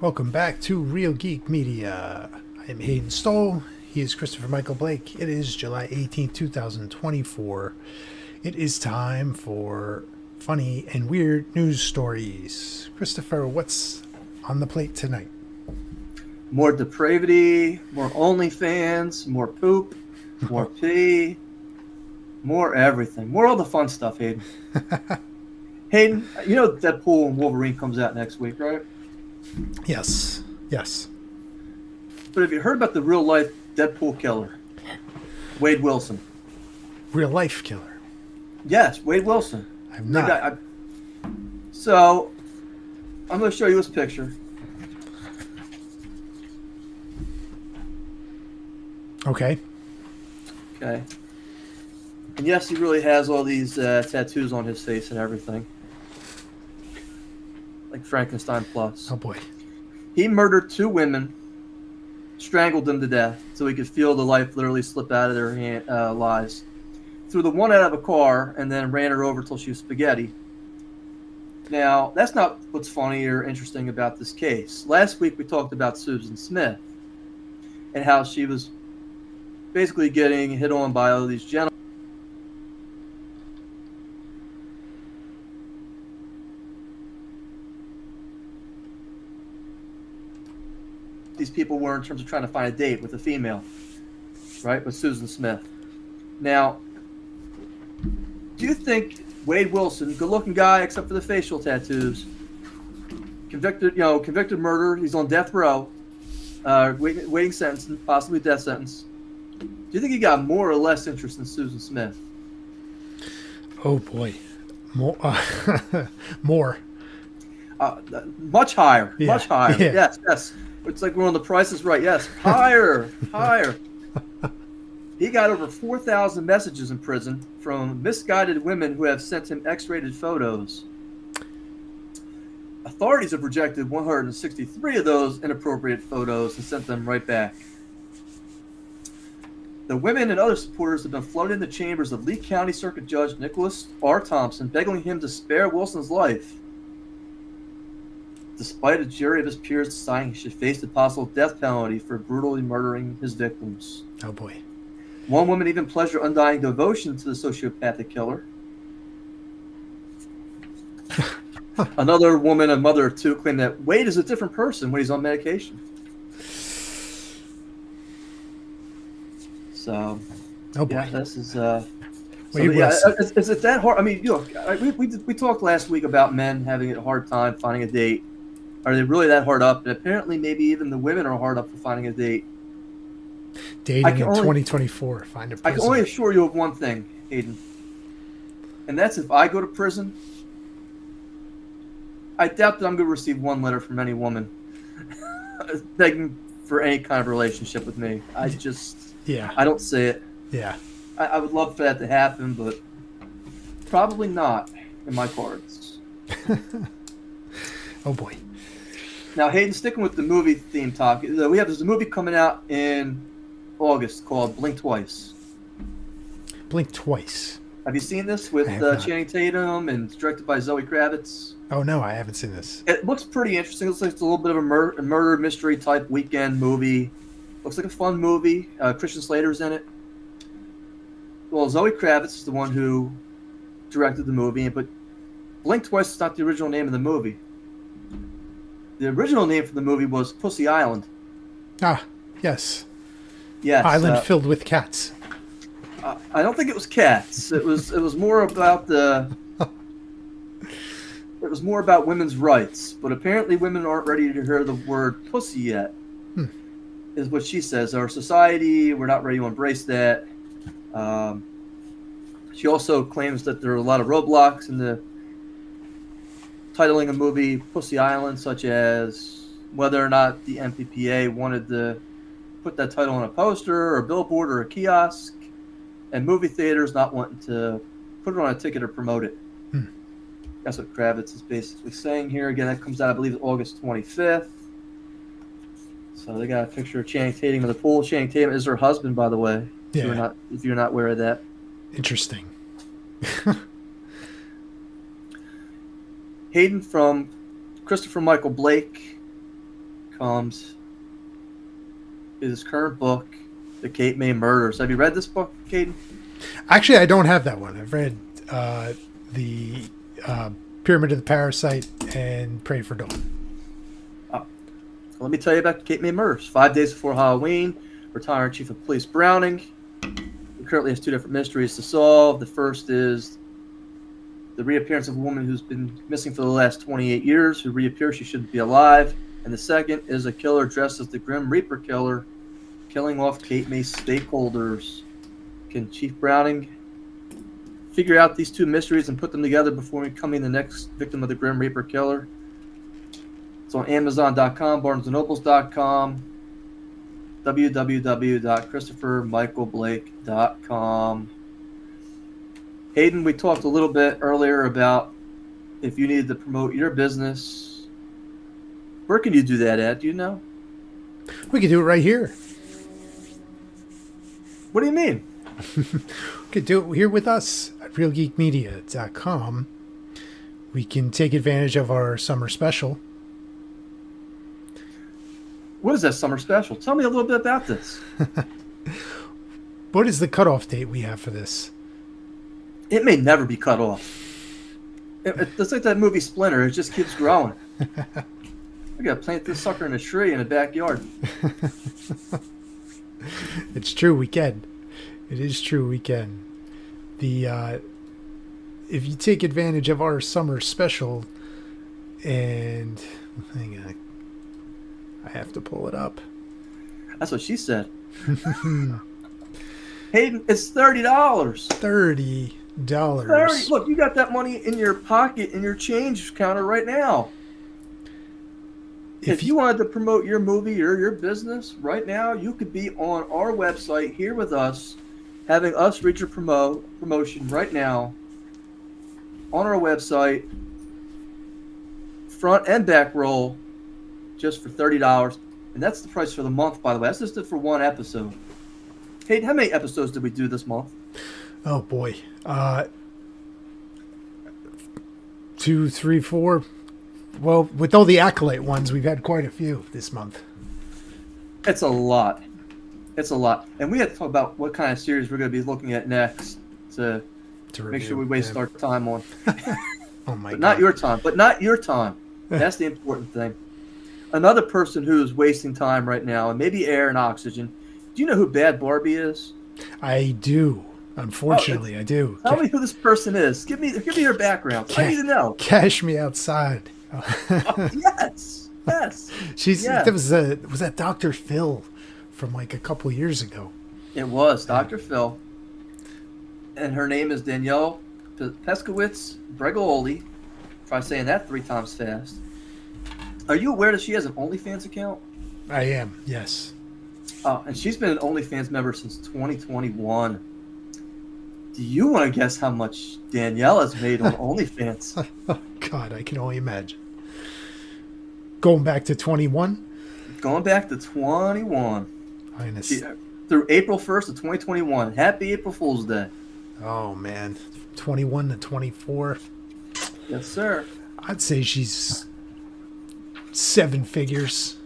Welcome back to Real Geek Media. I am Hayden Stoll. He is Christopher Michael Blake. It is July 18th, 2024. It is time for funny and weird news stories. Christopher, what's on the plate tonight? More depravity, more OnlyFans, more poop, more pee, more everything. More all the fun stuff, Hayden. Hayden, you know Deadpool and Wolverine comes out next week, right? Yes. But have you heard about the real life Deadpool killer? Wade Wilson. Real life killer. Yes, Wade Wilson. I'm not. So, I'm going to show you this picture. Okay. And yes, he really has all these tattoos on his face and everything. Like Frankenstein Plus. Oh boy. He murdered 2 women, strangled them to death so he could feel the life literally slip out of their lives. Threw the one out of a car and then ran her over till she was spaghetti. Now, that's not what's funny or interesting about this case. Last week we talked about Susan Smith and how she was basically getting hit on by all these gentlemen. These people were in terms of trying to find a date with a female, right? With Susan Smith. Now, do you think Wade Wilson, good-looking guy except for the facial tattoos, convicted murder, he's on death row, waiting sentence, possibly death sentence. Do you think he got more or less interest in Susan Smith? Oh boy. More. Much higher. Yeah. Much higher. Yeah. Yes. It's like we're on The Price is Right. Yes, higher. He got over 4,000 messages in prison from misguided women who have sent him X-rated photos. Authorities have rejected 163 of those inappropriate photos and sent them right back. The women and other supporters have been flooded in the chambers of Lee County Circuit Judge Nicholas R. Thompson, begging him to spare Wilson's life. Despite a jury of his peers deciding he should face the possible death penalty for brutally murdering his victims. Oh boy. One woman even pledged her undying devotion to the sociopathic killer. Another woman, a mother of 2, claimed that Wade is a different person when he's on medication. So, Oh boy. yeah, this is. Wade Wilson. Is it that hard? I mean, we talked last week about men having a hard time finding a date. Are they really that hard up? And apparently, maybe even the women are hard up for finding a date. Dating in 2024. Find a I can prisoner. only assure you of one thing, Hayden. And that's if I go to prison, I doubt that I'm going to receive one letter from any woman begging for any kind of relationship with me. I don't see it. Yeah. I would love for that to happen, but probably not in my cards. Oh boy. Now, Hayden, sticking with the movie theme talk, there's a movie coming out in August called Blink Twice. Blink Twice. Have you seen this with Channing Tatum and it's directed by Zoe Kravitz? Oh no, I haven't seen this. It looks pretty interesting. It looks like it's a little bit of a murder mystery type weekend movie. Looks like a fun movie. Christian Slater's in it. Well, Zoe Kravitz is the one who directed the movie, but Blink Twice is not the original name of the movie. The original name for the movie was Pussy Island. Ah, yes. Yes. Island filled with cats. I don't think it was cats. It was more about It was more about women's rights, but apparently women aren't ready to hear the word pussy yet. Is what she says. Our society, we're not ready to embrace that. She also claims that there are a lot of roadblocks in the titling a movie Pussy Island, such as whether or not the MPPA wanted to put that title on a poster or a billboard or a kiosk, and movie theaters not wanting to put it on a ticket or promote it. That's what Kravitz is basically saying here. Again, that comes out, I believe, August 25th. So they got a picture of Channing Tatum in the pool. Channing Tatum is her husband, by the way. Yeah. If you're not aware of that. Interesting. Hayden, from Christopher Michael Blake, comes his current book, The Cayman Murders. Have you read this book, Caden? Actually, I don't have that one. I've read the Pyramid of the Parasite and Pray for Dawn. Let me tell you about the Cayman Murders. 5 days before Halloween, retired Chief of Police Browning currently has two different mysteries to solve. The first is the reappearance of a woman who's been missing for the last 28 years, who reappears. She shouldn't be alive. And the second is a killer dressed as the Grim Reaper killer, killing off Cape May stakeholders. Can Chief Browning figure out these two mysteries and put them together before becoming the next victim of the Grim Reaper killer? It's on Amazon.com, BarnesandNobles.com, www.ChristopherMichaelBlake.com. Hayden, we talked a little bit earlier about if you needed to promote your business. Where can you do that at? Do you know? We can do it right here. What do you mean? We could do it here with us at RealGeekMedia.com. We can take advantage of our summer special. What is that summer special? Tell me a little bit about this. What is the cutoff date we have for this? It may never be cut off. It's like that movie Splinter. It just keeps growing. I got to plant this sucker in a tree in the backyard. It's true, we can. It is true, we can. The if you take advantage of our summer special, and hang on, I have to pull it up. That's what she said. Hayden, it's $30. $30. Look, you got that money in your pocket in your change counter right now. If you wanted to promote your movie or your business right now, you could be on our website here with us, having us read your promotion right now on our website, front and back roll, just for $30. And that's the price for the month, by the way. That's just it for one episode. Hayden, how many episodes did we do this month? Oh, boy. 2, 3, 4. Well, with all the Acolyte ones, we've had quite a few this month. It's a lot. It's a lot. And we had to talk about what kind of series we're going to be looking at next to make sure we waste our time on. Oh, my God. Not your time. But not your time. That's the important thing. Another person who's wasting time right now, and maybe air and oxygen. Do you know who Bad Barbie is? I do. Unfortunately, I do. Tell me who this person is. Give me her background. I need to know. Cash me outside. Oh, yes. She's. Yeah. Was that Dr. Phil from like a couple years ago? It was Dr. Phil, and her name is Danielle Peskowitz Bregoli. Try saying that 3 times fast. Are you aware that she has an OnlyFans account? I am. Yes. And she's been an OnlyFans member since 2021. Do you want to guess how much Danielle has made on OnlyFans? Oh, God, I can only imagine. Going back to 21? Going back to 21. Through April 1st of 2021. Happy April Fool's Day. Oh, man. 21 to 24. Yes, sir. I'd say she's 7 figures.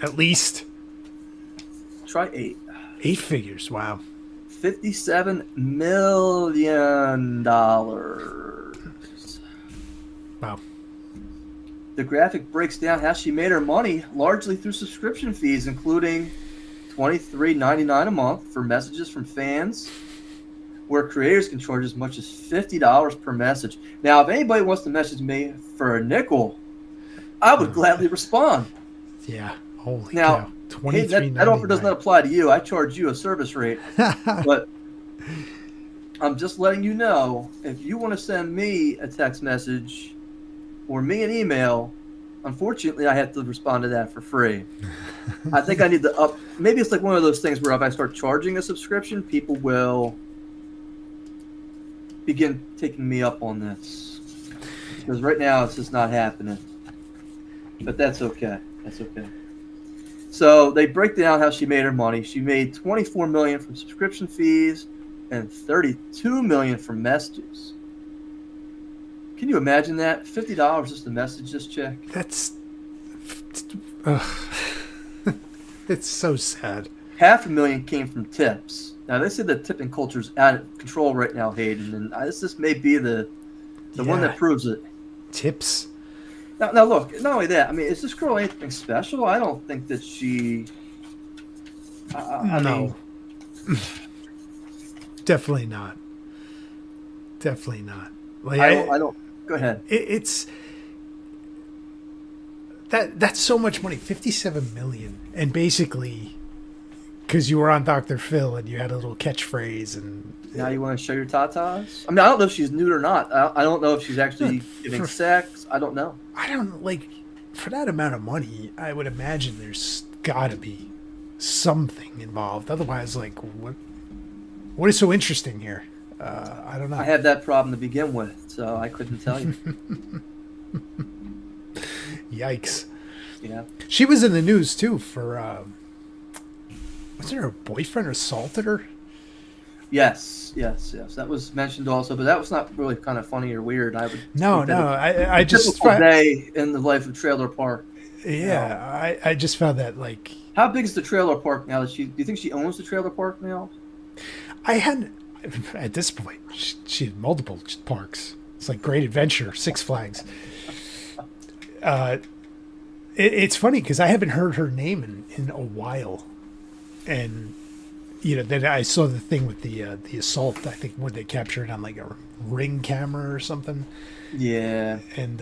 At least. Try 8. 8 figures. Wow. $57 million. Wow. The graphic breaks down how she made her money largely through subscription fees, including $23.99 a month for messages from fans, where creators can charge as much as $50 per message. Now, if anybody wants to message me for a nickel, I would gladly respond. Yeah. Holy now, cow. hey, that offer does not apply to you. I charge you a service rate. But I'm just letting you know, if you want to send me a text message or me an email, unfortunately, I have to respond to that for free. I think I need to up. Maybe it's like one of those things where if I start charging a subscription, people will begin taking me up on this. Because right now, it's just not happening. But that's okay. That's okay. So they break down how she made her money. She made $24 million from subscription fees and $32 million from messages. Can you imagine that? $50 just to message this chick? That's Ugh. It's so sad. $500,000 came from tips. Now they say the tipping culture's out of control right now, Hayden, and this may be the one that proves it. Tips. Now look. Not only that, I mean, is this girl anything special? I don't think that she. I No. mean, Definitely not. Definitely not. Like I don't. Go ahead. It's that's so much money, 57 million, and basically, because you were on Dr. Phil and you had a little catchphrase, and Now you want to show your tatas? I mean, I don't know if she's nude or not. I don't know if she's actually giving sex. I don't know. I don't like for that amount of money. I would imagine there's got to be something involved. Otherwise, like what is so interesting here? I don't know. I had that problem to begin with, so I couldn't tell you. Yikes. Yeah. She was in the news too for wasn't her boyfriend assaulted her? Yes. That was mentioned also, but that was not really kind of funny or weird. I would. No. I just typical day in the life of trailer park. Yeah, I just found that like. How big is the trailer park now? Do you think she owns the trailer park now? At this point, she had multiple parks. It's like Great Adventure, Six Flags. It's funny because I haven't heard her name in a while, and then I saw the thing with the assault. I think when they captured it on like a Ring camera or something. Yeah. And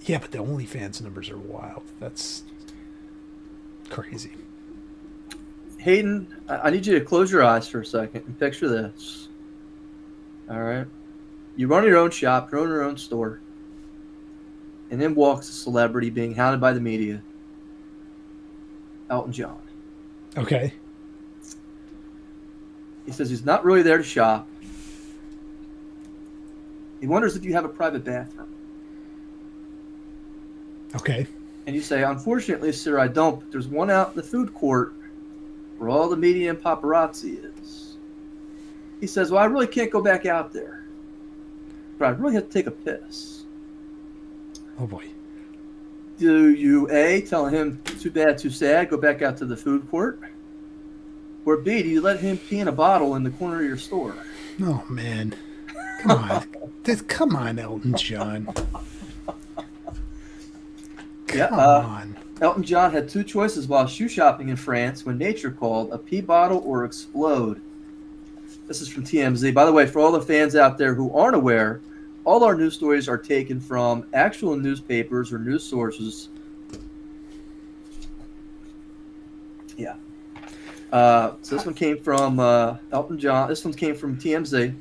yeah, but the OnlyFans numbers are wild. That's crazy. Hayden, I need you to close your eyes for a second and picture this. All right. You run your own shop, you own your own store, and then walks a celebrity being hounded by the media, Elton John. Okay. He says he's not really there to shop. He wonders if you have a private bathroom. Okay. And you say, unfortunately, sir, I don't, but there's one out in the food court where all the media and paparazzi is. He says, well, I really can't go back out there, but I really have to take a piss. Oh, boy. Do you, A, tell him, too bad, too sad, go back out to the food court? Or B, do you let him pee in a bottle in the corner of your store? Oh, man. Come on. Come on, Elton John. Come on. Elton John had two choices while shoe shopping in France when nature called: a pee bottle or explode. This is from TMZ. By the way, for all the fans out there who aren't aware, all our news stories are taken from actual newspapers or news sources. Yeah. So this one came from Elton John. This one came from TMZ.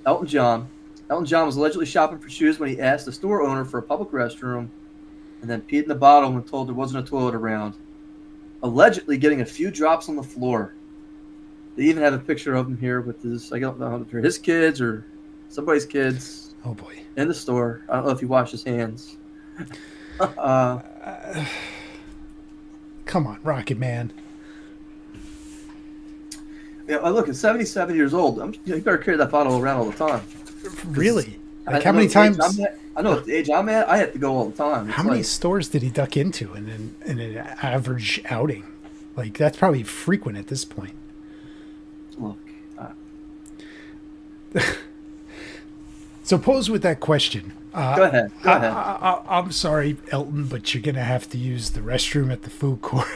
Elton John. Elton John was allegedly shopping for shoes when he asked the store owner for a public restroom and then peed in the bottle when told there wasn't a toilet around, allegedly getting a few drops on the floor. They even have a picture of him here with his, I don't know if they're his kids or somebody's kids. Oh, boy. In the store. I don't know if he washed his hands. Come on, Rocket Man. Yeah, look, at 77 years old, you better carry that bottle around all the time. Really? Like how many times? I know at the age I'm at, I have to go all the time. How many stores did he duck into in an average outing? Like that's probably frequent at this point. Look. So pose with that question. Go ahead. I'm sorry, Elton, but you're gonna have to use the restroom at the food court.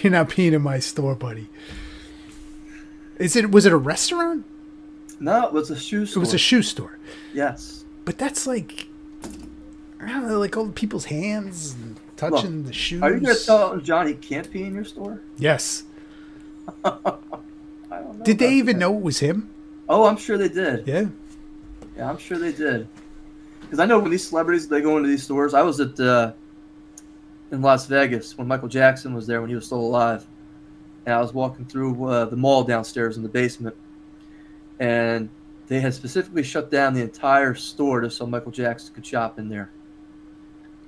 You're not peeing in my store, buddy. Was it a restaurant? No, it was a shoe store. It was a shoe store. Yes. But that's like, I don't know, like all the people's hands and touching the shoes. Are you going to tell Elton John he can't pee in your store? Yes. I don't know. Did they even know it was him? Oh, I'm sure they did. Yeah. Yeah, I'm sure they did. Because I know when these celebrities, they go into these stores. I was at in Las Vegas when Michael Jackson was there when he was still alive. And I was walking through the mall downstairs in the basement. And they had specifically shut down the entire store just so Michael Jackson could shop in there.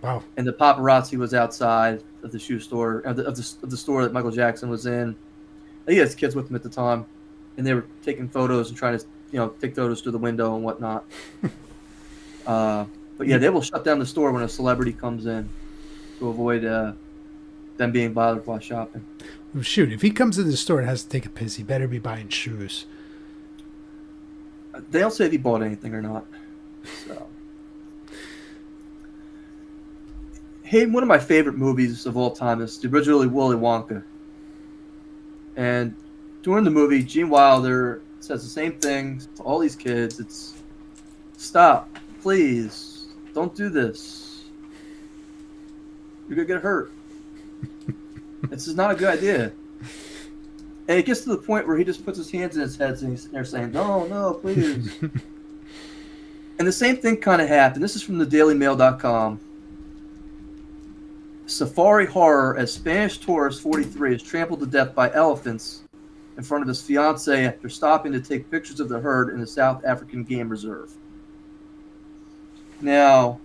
Wow. And the paparazzi was outside of the shoe store, of the store that Michael Jackson was in. He had his kids with him at the time. And they were taking photos and trying to, take photos through the window and whatnot. But yeah, they will shut down the store when a celebrity comes in to avoid them being bothered while shopping. Well, shoot, if he comes to the store and has to take a piss, he better be buying shoes. They don't say if he bought anything or not. So, hey, one of my favorite movies of all time is originally Willy Wonka. And during the movie, Gene Wilder says the same thing to all these kids. It's, stop, please, don't do this. You're going to get hurt. This is not a good idea. And it gets to the point where he just puts his hands in his head and he's sitting there saying, no, please. And the same thing kind of happened. This is from the dailymail.com. Safari horror as Spanish tourist 43 is trampled to death by elephants in front of his fiancée after stopping to take pictures of the herd in the South African Game Reserve. Now,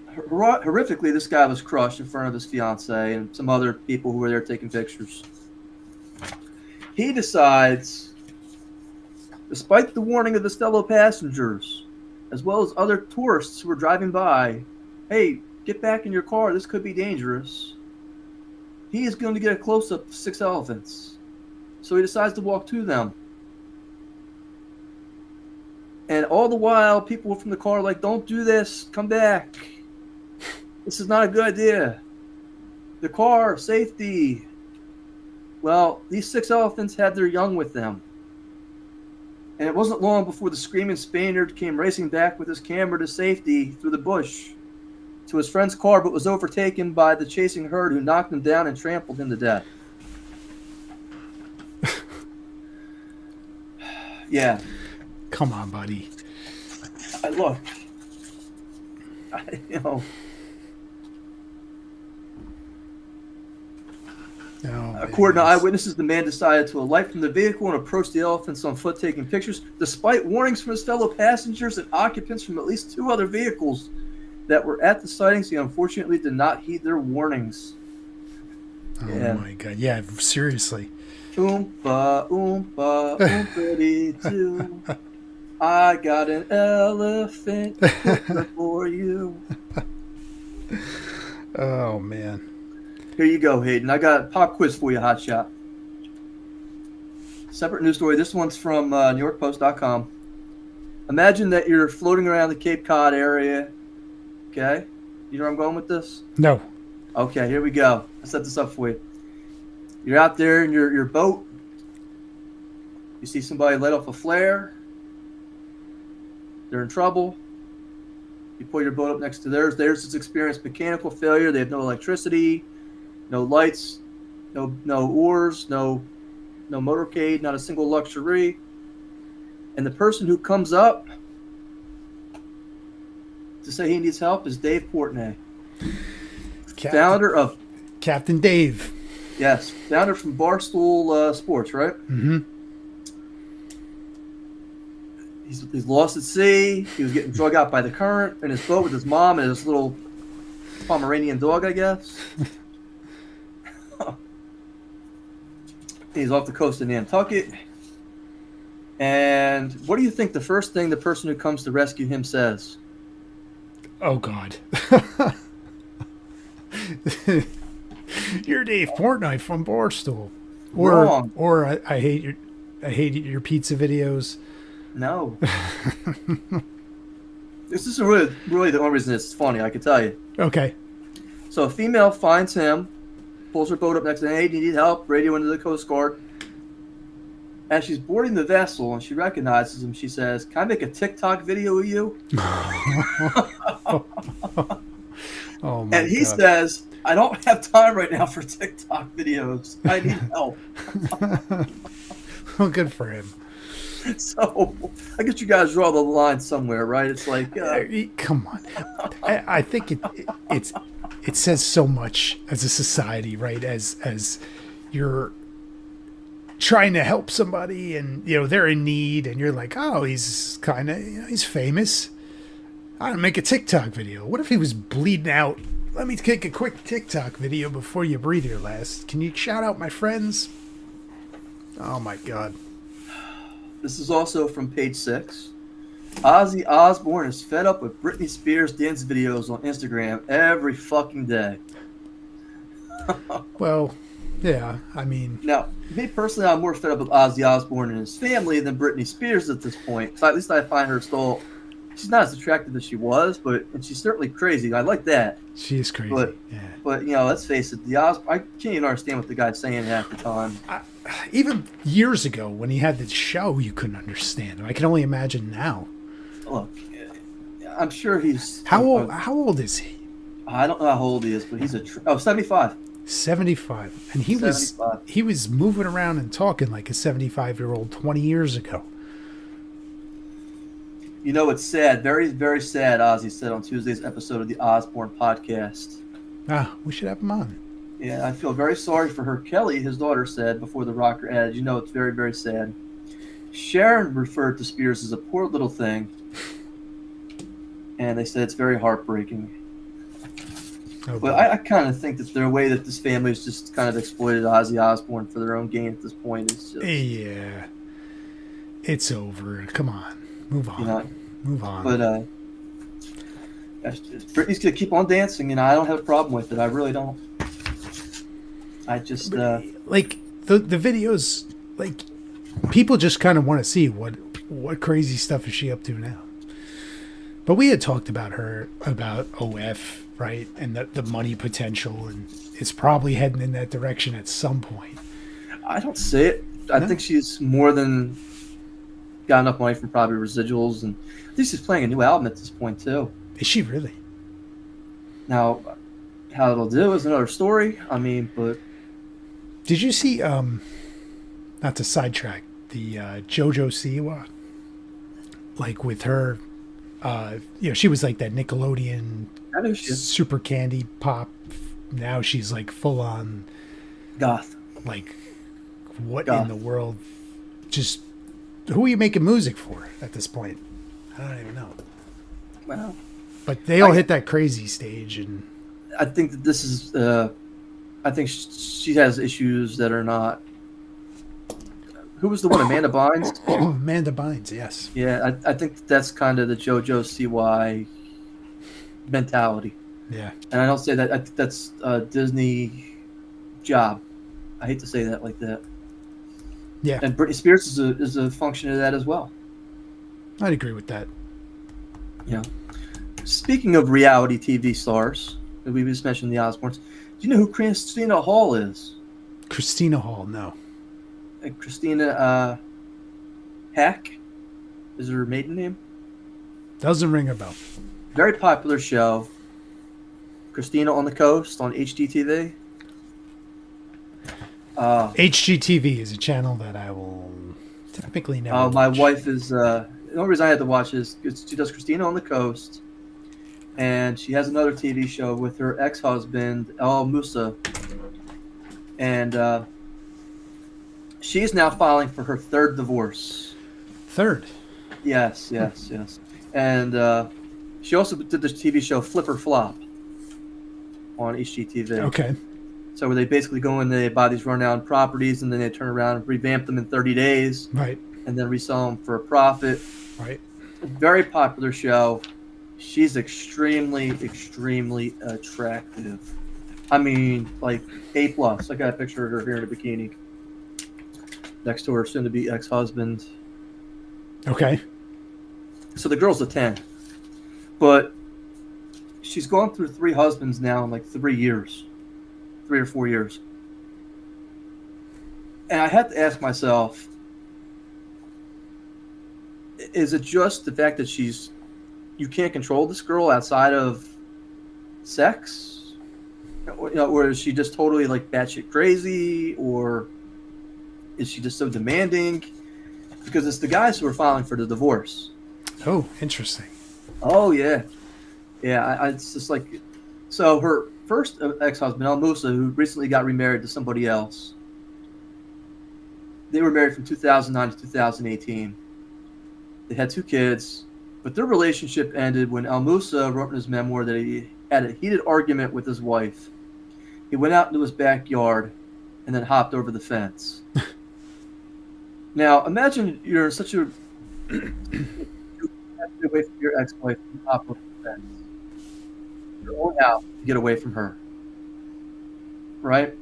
horrifically, this guy was crushed in front of his fiancée and some other people who were there taking pictures. He decides, despite the warning of his fellow passengers, as well as other tourists who were driving by, hey, get back in your car, this could be dangerous. He is going to get a close-up of 6 elephants. So he decides to walk to them. And all the while, people from the car are like, don't do this, come back. This is not a good idea. The car, safety. Well, these 6 elephants had their young with them. And it wasn't long before the screaming Spaniard came racing back with his camera to safety through the bush to his friend's car, but was overtaken by the chasing herd who knocked him down and trampled him to death. Yeah. Come on, buddy. Look. According to eyewitnesses, the man decided to alight from the vehicle and approach the elephants on foot taking pictures, despite warnings from his fellow passengers and occupants from at least 2 other vehicles that were at the sightings. He unfortunately did not heed their warnings. Oh my God. Yeah, seriously. Oompa, oompa, oompa-dee-doo. I got an elephant for you. Oh, man. Here you go, Hayden. I got a pop quiz for you, hotshot. Separate news story. This one's from NewYorkPost.com. Imagine that you're floating around the Cape Cod area. Okay? You know where I'm going with this? No. Okay, here we go. I'll set this up for you. You're out there in your boat. You see somebody let off a flare. They're in trouble. You pull your boat up next to theirs. Theirs has experienced mechanical failure. They have no electricity, no lights, no oars, no motorcade, not a single luxury. And the person who comes up to say he needs help is Dave Portnoy, founder of Captain Dave. Yes, founder from Barstool Sports, right? Mm-hmm. He's lost at sea. He was getting drug out by the current in his boat with his mom and his little Pomeranian dog, I guess. He's off the coast of Nantucket. And what do you think the first thing the person who comes to rescue him says? Oh, God. You're Dave Portnoy from Barstool. Wrong. Or I hate your pizza videos. No. This is really the only reason it's funny, I can tell you. Okay. So a female finds him, pulls her boat up next to him. Hey, do you need help? Radio into the Coast Guard. As she's boarding the vessel and she recognizes him, she says, "Can I make a TikTok video of you?" Oh my And he God. says, "I don't have time right now for TikTok videos. I need help." Well, good for him. So I guess you guys draw the line somewhere, right? It's like, come on. I think it says so much as a society, right? As you're trying to help somebody and they're in need and you're like, oh, he's kind of he's famous. I don't make a TikTok video. What if he was bleeding out? Let me take a quick TikTok video before you breathe your last. Can you shout out my friends? Oh my God. This is also from page 6. Ozzy Osbourne is fed up with Britney Spears dance videos on Instagram every fucking day. Well, yeah, I mean, Now, me personally, I'm more fed up with Ozzy Osbourne and his family than Britney Spears at this point. So at least I find her still, she's not as attractive as she was, and she's certainly crazy. I like that. she is crazy. But, yeah. but let's face it, I can't even understand what the guy's saying half the time. Even years ago when he had this show, you couldn't understand. I can only imagine now. Look, I'm sure he's... How old is he? I don't know how old he is, but he's 75. 75. And he 75. was moving around and talking like a 75-year-old 20 years ago. It's sad, very, very sad, Ozzy said on Tuesday's episode of the Osbourne podcast. We should have him on. Yeah, I feel very sorry for her. Kelly, his daughter, said before the rocker added, it's very, very sad. Sharon referred to Spears as a poor little thing. And they said it's very heartbreaking. Oh, But I kind of think that the way that this family has just kind of exploited Ozzy Osbourne for their own gain at this point is just... Yeah. It's over. Come on. Move on. Move on. But Britney's going to keep on dancing, and I don't have a problem with it. I really don't. I just... like, the videos, like, people just kind of want to see what crazy stuff is she up to now. But we had talked about her, about OF, right? And the money potential, and it's probably heading in that direction at some point. I don't see it. I think she's more than got enough money from probably residuals, and I think she's playing a new album at this point, too. Is she really? Now, how it'll do is another story. I mean, but... Did you see, not to sidetrack, the JoJo Siwa? Like, with her... she was like that Nickelodeon super candy pop. Now she's like full on goth. Like, what in the world? Just who are you making music for at this point? I don't even know. Well, but they all hit that crazy stage, and I think that this is. I think she has issues that are not. Who was the one? Amanda Bynes? Amanda Bynes, yes. Yeah, I think that's kind of the JoJo CY mentality. Yeah. And I don't say that. I think that's a Disney job. I hate to say that like that. Yeah. And Britney Spears is a function of that as well. I'd agree with that. Yeah. Speaking of reality TV stars, we just mentioned the Osbournes. Do you know who Christina Hall is? Christina Hall, no. Christina Hack is her maiden name. Doesn't ring a bell. Very popular show. Christina on the Coast on HGTV. HGTV is a channel that I will typically never watch. My wife is... the only reason I had to watch is she does Christina on the Coast, and she has another TV show with her ex-husband, El Musa. And she is now filing for her third divorce. Third? Yes. And she also did this TV show Flip or Flop on HGTV. Okay. So where they basically go in, they buy these rundown properties, and then they turn around and revamp them in 30 days. Right. And then resell them for a profit. Right. Very popular show. She's extremely, extremely attractive. I mean, like A+. I got a picture of her here in a bikini. Next to her soon-to-be ex-husband. Okay. So the girl's a 10. But she's gone through 3 husbands now in like 3 years. 3 or 4 years. And I had to ask myself, is it just the fact that you can't control this girl outside of sex? Or is she just totally like batshit crazy? Or is she just so demanding? Because it's the guys who are filing for the divorce. Oh, interesting. Oh, yeah. Yeah, it's just like... So her first ex-husband, El Musa, who recently got remarried to somebody else, they were married from 2009 to 2018. They had 2 kids, but their relationship ended when El Musa wrote in his memoir that he had a heated argument with his wife. He went out into his backyard and then hopped over the fence. Now, imagine you're in such a have to get away from your ex-wife and pop up the fence. Your own house to get away from her. Right?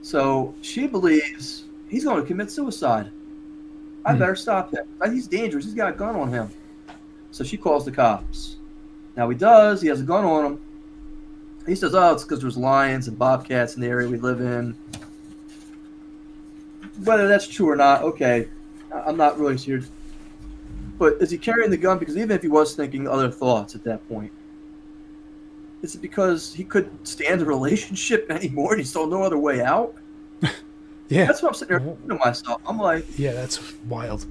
So she believes he's going to commit suicide. I better stop him. He's dangerous. He's got a gun on him. So she calls the cops. Now he does. He has a gun on him. He says, oh, it's because there's lions and bobcats in the area we live in. Whether that's true or not, okay. I'm not really sure. But is he carrying the gun? Because even if he was thinking other thoughts at that point, is it because he couldn't stand the relationship anymore and he saw no other way out? Yeah. That's what I'm sitting there thinking to myself. I'm like... Yeah, that's wild.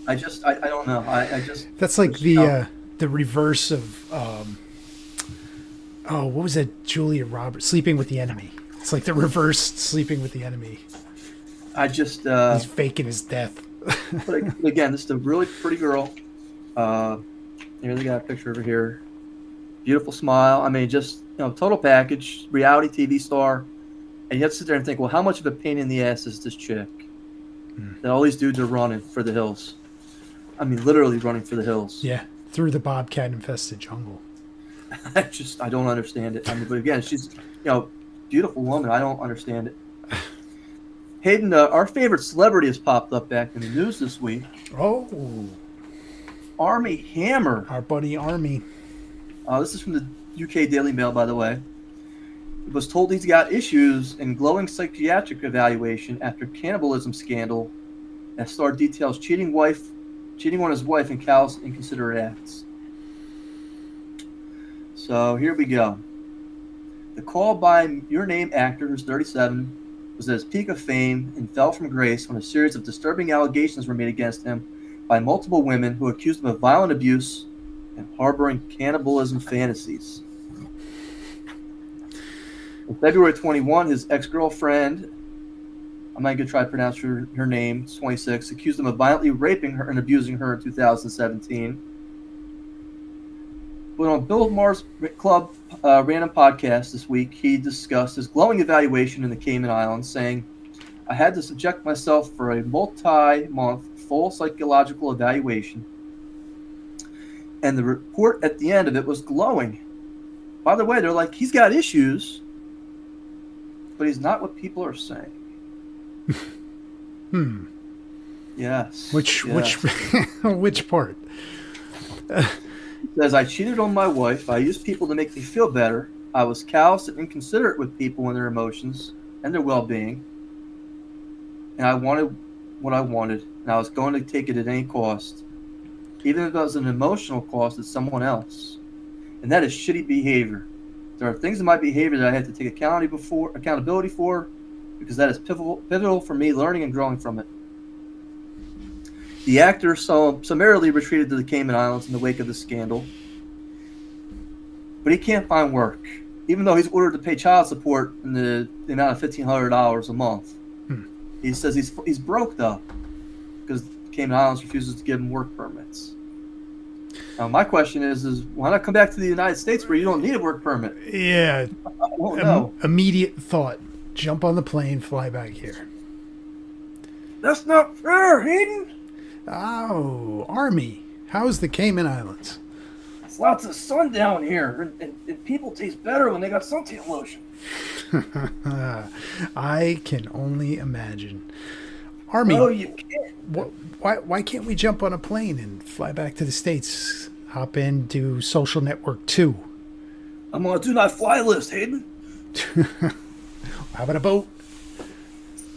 I don't know. I just... That's like the reverse of... what was that? Julia Roberts, Sleeping with the Enemy. It's like the reverse Sleeping with the Enemy. I just... He's faking his death. But again, this is a really pretty girl. Here they got a picture over here. Beautiful smile. I mean, just, total package. Reality TV star. And you have to sit there and think, well, how much of a pain in the ass is this chick? That all these dudes are running for the hills. I mean, literally running for the hills. Yeah, through the bobcat-infested jungle. I don't understand it. I mean, but again, she's, beautiful woman. I don't understand it. Hayden, our favorite celebrity has popped up back in the news this week. Oh. Armie Hammer. Our buddy Armie. This is from the UK Daily Mail, by the way. He was told he's got issues in glowing psychiatric evaluation after cannibalism scandal that starred details cheating on his wife in callous, inconsiderate acts. So here we go. The call by Your Name actor, who's 37, was at his peak of fame and fell from grace when a series of disturbing allegations were made against him by multiple women who accused him of violent abuse and harboring cannibalism fantasies. On February 21, his ex-girlfriend, I'm not going to try to pronounce her name, 26, accused him of violently raping her and abusing her in 2017. But on Bill Maher's Club Random Podcast this week, he discussed his glowing evaluation in the Cayman Islands, saying, I had to subject myself for a multi-month full psychological evaluation. And the report at the end of it was glowing. By the way, they're like, he's got issues, but he's not what people are saying. Yes. Which part? He says, I cheated on my wife. I used people to make me feel better. I was callous and inconsiderate with people and their emotions and their well-being. And I wanted what I wanted, and I was going to take it at any cost, even if it was an emotional cost to someone else. And that is shitty behavior. There are things in my behavior that I have to take accountability for, because that is pivotal for me learning and growing from it. The actor summarily retreated to the Cayman Islands in the wake of the scandal, but he can't find work, even though he's ordered to pay child support in the amount of $1,500 a month. He says he's broke, though, because the Cayman Islands refuses to give him work permits. Now, my question is why not come back to the United States where you don't need a work permit? Yeah. I don't know. Immediate thought. Jump on the plane, fly back here. That's not fair, Hayden. Oh, Armie. How's the Cayman Islands? It's lots of sun down here, and people taste better when they got suntan lotion. I can only imagine. Armie, No, you can't. why can't we jump on a plane and fly back to the States? Hop into Social Network 2. I'm on a do not fly list, Hayden. How about a boat?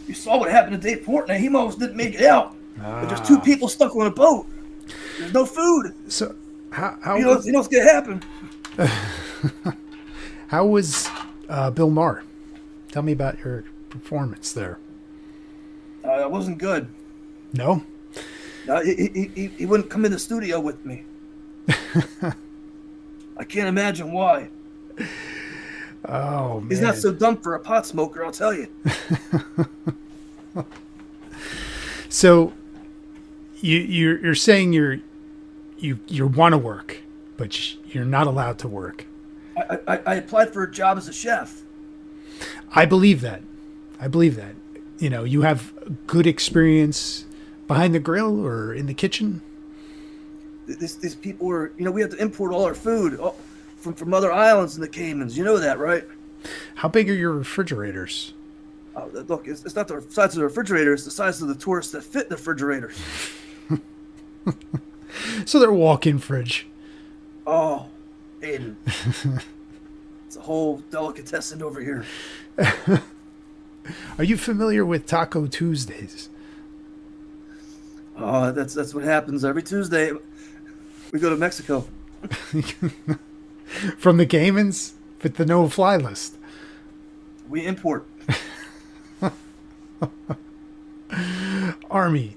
You saw what happened to Dave Portnoy. He almost didn't make it out. But there's two people stuck on a boat. There's no food. So how You know what's going to happen? how was Bill Maher? Tell me about your performance there. It wasn't good. No? He wouldn't come in the studio with me. I can't imagine why. Oh, man. He's not so dumb for a pot smoker, I'll tell you. So you're saying you want to work, but you're not allowed to work. I applied for a job as a chef. I believe that. You know, you have good experience behind the grill or in the kitchen. these people were, we had to import all our food from other islands in the Caymans. You know that, right? How big are your refrigerators? Look, it's not the size of the refrigerator; it's the size of the tourists that fit the refrigerators. So they're walk-in fridge. Oh, Aiden, it's a whole delicatessen over here. Are you familiar with Taco Tuesdays? Oh, that's what happens every Tuesday. We go to Mexico. From the Caymans with the no-fly list. We import. Armie,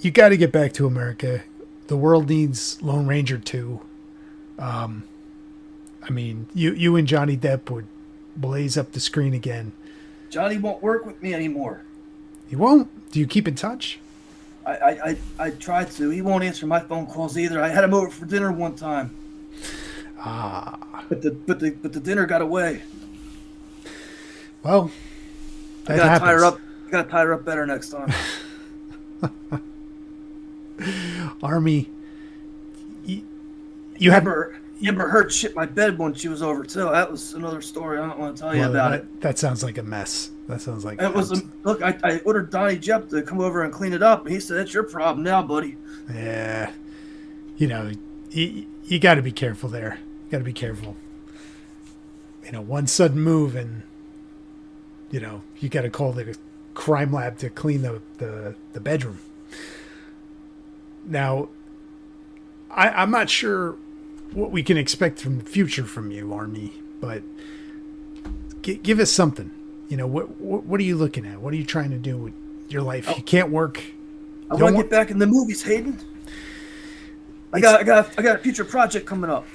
you got to get back to America. The world needs Lone Ranger 2. I mean, you and Johnny Depp would blaze up the screen again. Johnny won't work with me anymore. He won't? Do you keep in touch? I tried to. He won't answer my phone calls either. I had him over for dinner one time. But the dinner got away. Well, I gotta tie her up. I gotta tie her up better next time. Armie, you ever heard shit my bed when she was over too? That was another story. I don't want to tell you about it. That sounds like a mess. That sounds like it was. Look, I ordered Donnie Jepp to come over and clean it up, and he said, "That's your problem now, buddy." Yeah, you got to be careful there. You got to be careful. One sudden move and you got to call the crime lab to clean the bedroom. Now, I'm not sure what we can expect from the future from you, Armie, but give us something. What are you looking at? What are you trying to do with your life? You can't work. I want to get back in the movies, Hayden. I got a future project coming up.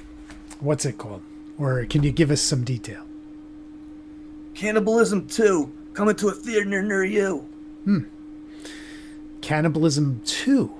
What's it called? Or can you give us some detail? Cannibalism 2, coming to a theater near you. Cannibalism 2.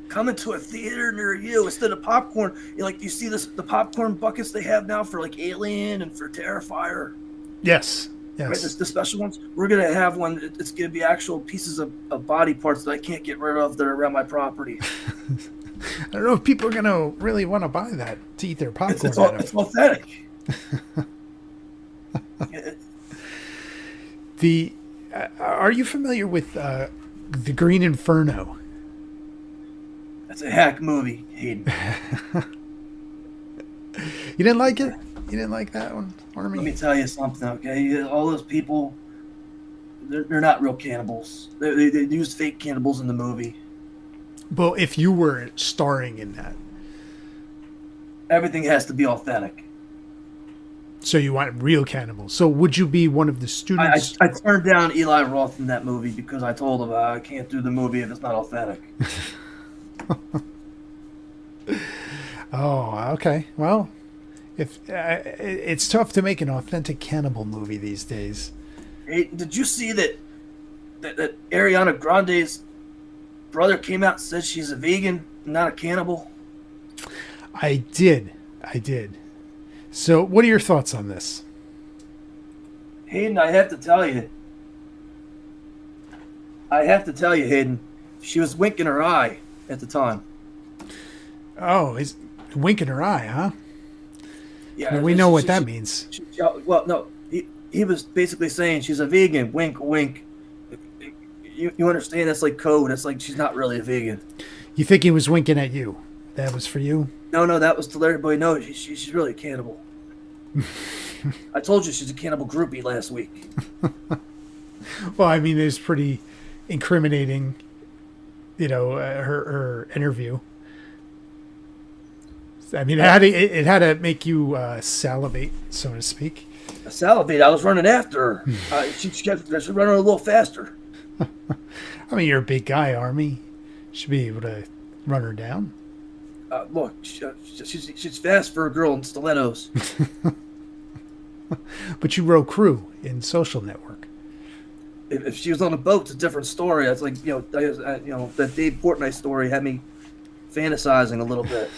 Coming to a theater near you. Instead of popcorn, you see the popcorn buckets they have now for Alien and for Terrifier. Yes. Right, the special ones. We're gonna have one. It's gonna be actual pieces of body parts that I can't get rid of that are around my property. I don't know if people are gonna really want to buy that to eat their popcorn. It's authentic. Are you familiar with the Green Inferno? That's a hack movie, Hayden. You didn't like it? You didn't like that one, Armie? Let me tell you something, okay? All those people, they're not real cannibals. They use fake cannibals in the movie. Well, if you were starring in that, everything has to be authentic. So you want real cannibals. So would you be one of the students? I turned down Eli Roth in that movie because I told him I can't do the movie if it's not authentic. Oh, okay. Well, if it's tough to make an authentic cannibal movie these days. Hey, did you see that Ariana Grande's brother came out and said she's a vegan, not a cannibal? I did. So, what are your thoughts on this? Hayden, I have to tell you, Hayden, she was winking her eye at the time. Oh, he's winking her eye, huh? Yeah, well, we know what that means. Well, no, he was basically saying she's a vegan. Wink, wink. You understand? That's like code. That's like she's not really a vegan. You think he was winking at you? That was for you? No, that was to let everybody know she's really a cannibal. I told you she's a cannibal groupie last week. Well, I mean, it's pretty incriminating, her interview. I mean, it had to make you salivate, so to speak. Salivate? I was running after her. She kept running a little faster. I mean, you're a big guy, Armie. Should be able to run her down. Look, she's fast for a girl in stilettos. But you wrote Crew in Social Network. If she was on a boat, it's a different story. That's like that Dave Portnoy story had me fantasizing a little bit.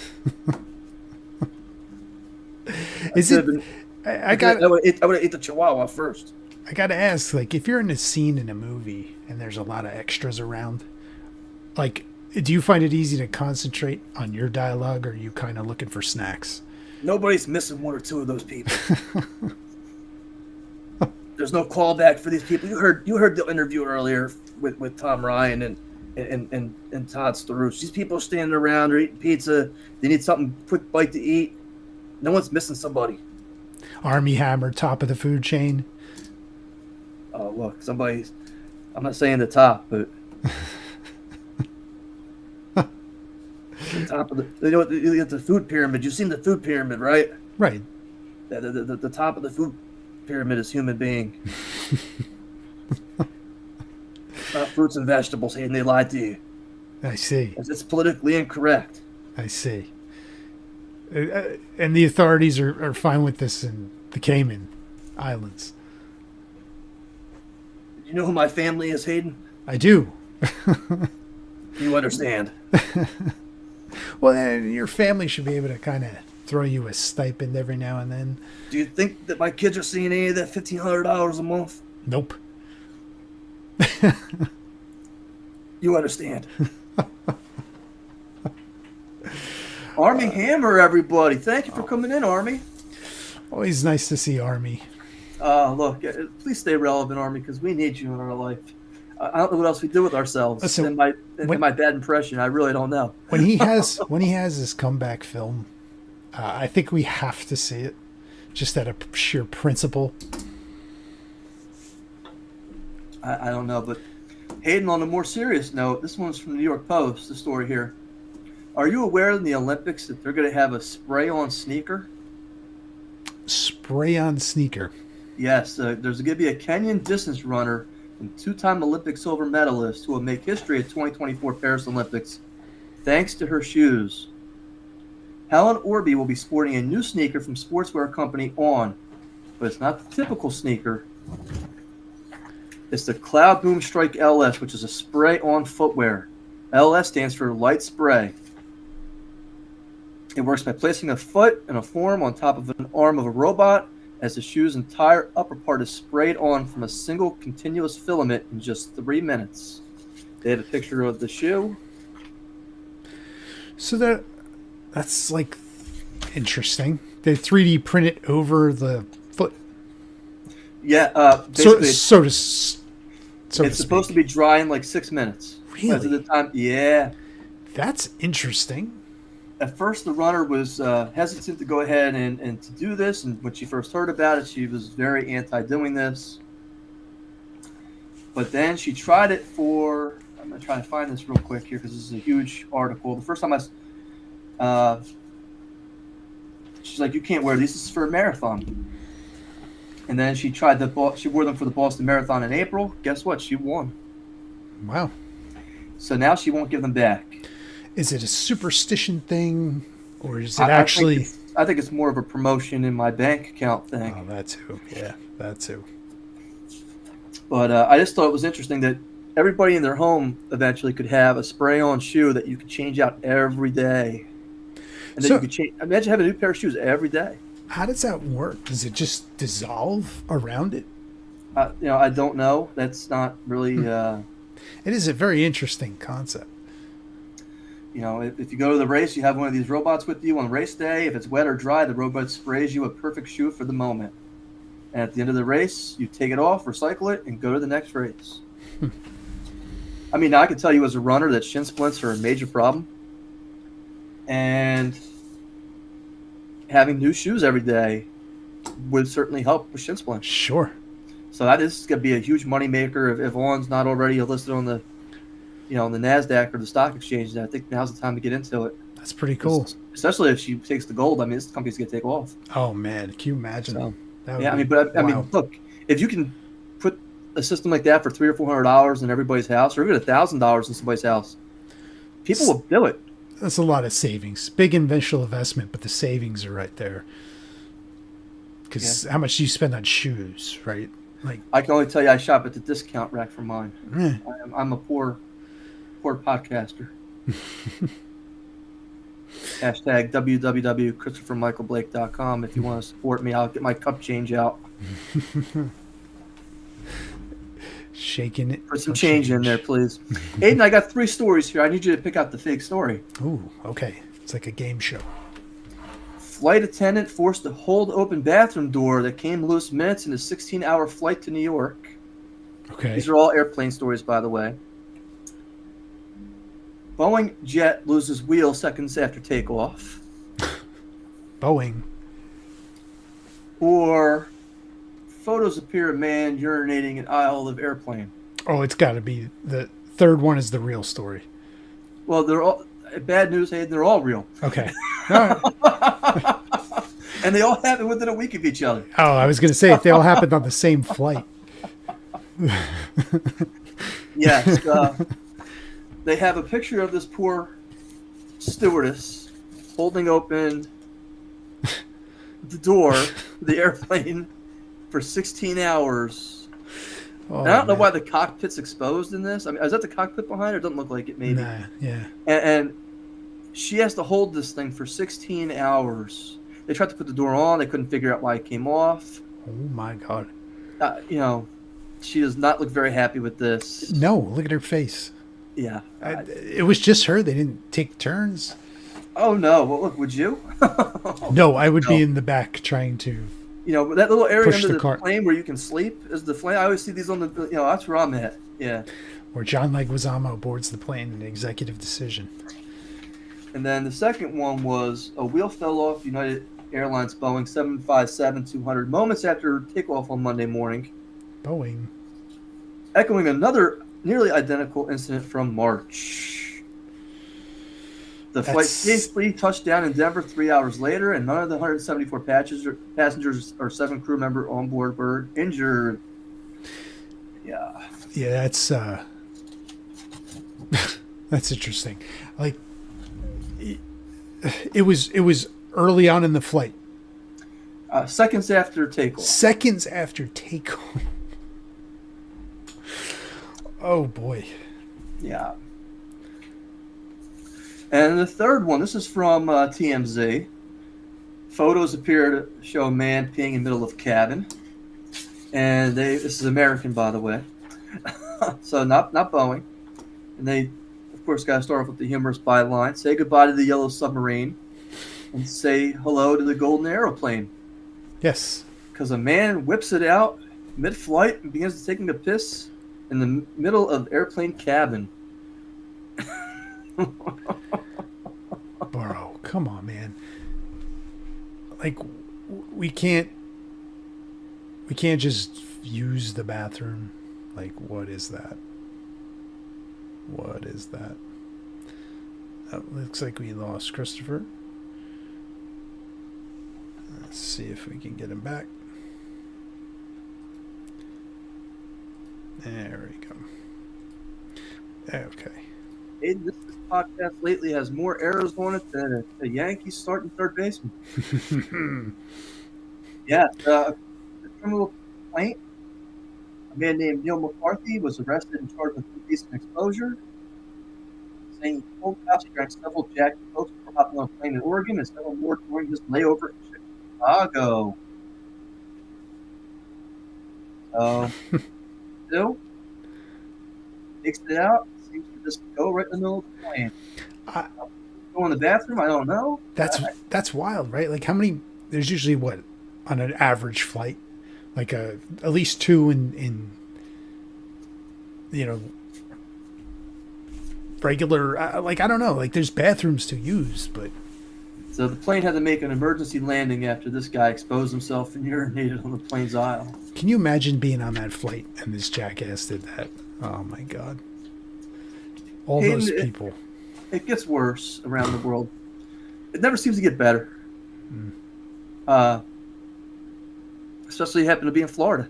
I would have ate the Chihuahua first. I gotta ask, if you're in a scene in a movie and there's a lot of extras around, Do you find it easy to concentrate on your dialogue, or are you kind of looking for snacks? Nobody's missing one or two of those people. There's no callback for these people. You heard the interview earlier with Tom Ryan and Todd Starouche. These people are standing around, they're eating pizza. They need something quick bite to eat. No one's missing somebody. Armie Hammer, top of the food chain. Oh, look, somebody's. I'm not saying the top, but the top of the food pyramid. You've seen the food pyramid, right? Right. The top of the food pyramid is human being. Not fruits and vegetables, and they lied to you. I see. It's politically incorrect. I see. And the authorities are fine with this in the Cayman Islands. You know who my family is, Hayden? I do. You understand. Well, then your family should be able to kind of throw you a stipend every now and then. Do you think that my kids are seeing any of that $1,500 a month? Nope. You understand. Armie Hammer, everybody. Thank you for coming in, Armie. Always nice to see Armie. Look, please stay relevant, Armie, because we need you in our life. I don't know what else we do with ourselves. Listen, my bad impression, I really don't know. when he has his comeback film, I think we have to see it, just out of sheer principle. I don't know, but Hayden, on a more serious note, this one's from the New York Post, the story here. Are you aware in the Olympics that they're going to have a spray-on sneaker? Spray-on sneaker. Yes, there's going to be a Kenyan distance runner and two-time Olympic silver medalist who will make history at 2024 Paris Olympics thanks to her shoes. Helen Orby will be sporting a new sneaker from sportswear company On, but it's not the typical sneaker. It's the Cloud Boom Strike LS, which is a spray-on footwear. LS stands for light spray. It works by placing a foot and a form on top of an arm of a robot, as the shoe's entire upper part is sprayed on from a single continuous filament in just 3 minutes. They have a picture of the shoe. So that's like interesting. They 3D print it over the foot. Yeah, basically, it's supposed to be dry in like 6 minutes. Really? Most of the time, yeah. That's interesting. At first, the runner was hesitant to go ahead and to do this, and when she first heard about it, she was very anti-doing this. But then she tried it for, I'm going to try to find this real quick here because this is a huge article. The first time she's like, you can't wear these, this is for a marathon. And then she wore them for the Boston Marathon in April. Guess what? She won. Wow. So now she won't give them back. Is it a superstition thing, or is it actually... I think it's more of a promotion in my bank account thing. Oh, that too. Yeah, that too. But I just thought it was interesting that everybody in their home eventually could have a spray-on shoe that you could change out every day. And then you could imagine having a new pair of shoes every day. How does that work? Does it just dissolve around it? I don't know. That's not really... It is a very interesting concept. If you go to the race, you have one of these robots with you on race day. If it's wet or dry, the robot sprays you a perfect shoe for the moment. And at the end of the race, you take it off, recycle it, and go to the next race. I mean, I can tell you as a runner that shin splints are a major problem. And having new shoes every day would certainly help with shin splints. Sure. So that is going to be a huge moneymaker if On's not already listed on the on the NASDAQ or the stock exchange. I think now's the time to get into it. That's pretty cool. Especially if she takes the gold. I mean, this company's going to take off. Oh, man. Can you imagine? So, yeah, I mean, look, if you can put a system like that for $300 or $400 in everybody's house, or even $1,000 in somebody's house, people will do it. That's a lot of savings. Big initial investment, but the savings are right there. Because how much do you spend on shoes, right? Like, I can only tell you I shop at the discount rack for mine. I'm a poor podcaster. Hashtag www.christophermichaelblake.com. If you want to support me, I'll get my cup change out. Shaking it. Put some change in there, please. Aiden, I got 3 stories here. I need you to pick out the fake story. Ooh, okay. It's like a game show. Flight attendant forced to hold open bathroom door that came loose minutes in a 16-hour flight to New York. Okay. These are all airplane stories, by the way. Boeing jet loses wheel seconds after takeoff. Boeing. Or photos appear of man urinating in aisle of airplane. Oh, it's got to be the third one is the real story. Well, they're all bad news. Hey, they're all real. Okay. All right. And they all happen within a week of each other. Oh, I was going to say if they all happened on the same flight. Yes. They have a picture of this poor stewardess holding open the door of the airplane for 16 hours. Oh, And I don't know man. why the cockpit's exposed in this. I mean, is that the cockpit behind her? It doesn't look like it, maybe. Nah, yeah. And she has to hold this thing for 16 hours. They tried to put the door on. They couldn't figure out why it came off. Oh, my God. You know, she does not look very happy with this. No, look at her face. Yeah. It was just her. They didn't take turns. Oh, no. Well, look, would you? No, I would No. be in the back trying to. You know, that little area Push under the the cart. plane where you can sleep is the plane. I always see these on the, that's where I'm at. Yeah. Where John Leguizamo boards the plane, an executive decision. And then the second one was a wheel fell off United Airlines Boeing 757-200 moments after takeoff on Monday morning, Boeing. echoing another nearly identical incident from March. The flight That's- safely touched down in Denver 3 hours later, and none of the 174 passengers or 7 crew members on board were injured. Yeah. Yeah, that's that's interesting. Like it was early on in the flight. Seconds after takeoff. Seconds after takeoff. Oh boy. Yeah. And the third one, this is from TMZ. Photos appear to show a man peeing in the middle of cabin. And this is American, by the way. So not Boeing. And they, of course, got to start off with the humorous byline. Say goodbye to the yellow submarine. And say hello to the golden aeroplane. Yes. Because a man whips it out mid-flight and begins taking a piss in the middle of airplane cabin. Bro, come on, man. Like we can't just use the bathroom. Like what is that? What is that? Looks like we lost Christopher. Let's see if we can get him back. There we go. Okay. Aiden, this podcast lately has more errors on it than a Yankees starting third baseman. Yeah, a criminal complaint. A man named Neil McCarthy was arrested and charged with indecent exposure, saying he told cops he drank several Jack and Cokes before hopping on a plane in Oregon and several more during his layover in Chicago. So, still, takes it out. Seems to just go right in the middle of the plane. Go in the bathroom? I don't know. That's wild, right? Like how many? There's usually what on an average flight, like at least 2 in regular. Like I don't know. Like there's bathrooms to use, but So the plane had to make an emergency landing after this guy exposed himself and urinated on the plane's aisle. can you imagine being on that flight and this jackass did that? Oh my god! All those people. It gets worse around the world. It never seems to get better. Especially happen to be in Florida.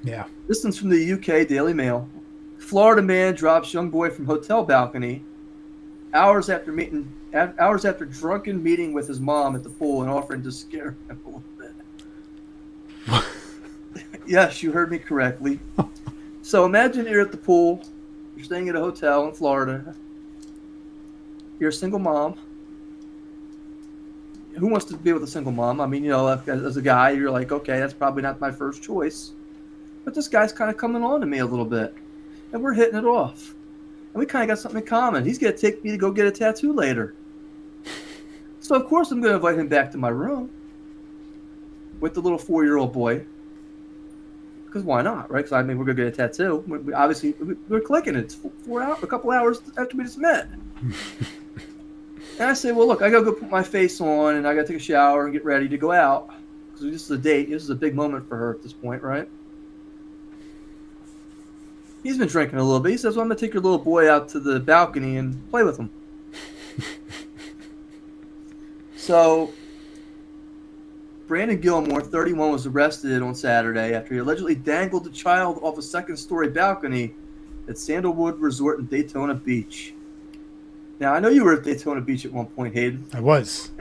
Yeah. This one's from the UK Daily Mail. Florida man drops young boy from hotel balcony hours after drunken meeting with his mom at the pool and offering to scare him a little bit. Yes, you heard me correctly. So imagine you're at the pool. You're staying at a hotel in Florida. You're a single mom. Who wants to be with a single mom? I mean, as a guy, you're like, okay, that's probably not my first choice. but this guy's kind of coming on to me a little bit, and we're hitting it off. And we kind of got something in common. He's going to take me to go get a tattoo later. So, of course, I'm going to invite him back to my room with the little 4-year-old boy. Because why not, right? Because, I mean, we're going to get a tattoo. We're clicking. It's a couple hours after we just met. And I say, well, look, I got to go put my face on, and I got to take a shower and get ready to go out. Because this is a date. This is a big moment for her at this point, right? He's been drinking a little bit. He says, well, I'm going to take your little boy out to the balcony and play with him. So, Brandon Gilmore, 31, was arrested on Saturday after he allegedly dangled the child off a second-story balcony at Sandalwood Resort in Daytona Beach. Now, I know you were at Daytona Beach at one point, Hayden. I was.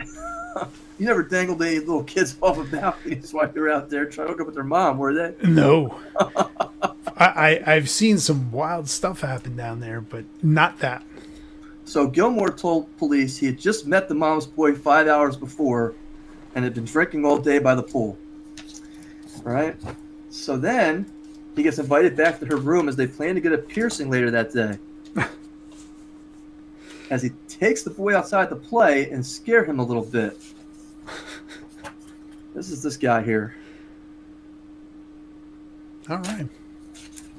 You never dangled any little kids off of balconies while you were out there trying to hook up with their mom, were they? No. I've seen some wild stuff happen down there, but not that. So Gilmore told police he had just met the mom's boy 5 hours before and had been drinking all day by the pool. Right? So then he gets invited back to her room as they plan to get a piercing later that day. As he takes the boy outside to play and scare him a little bit. This is this guy here. All right.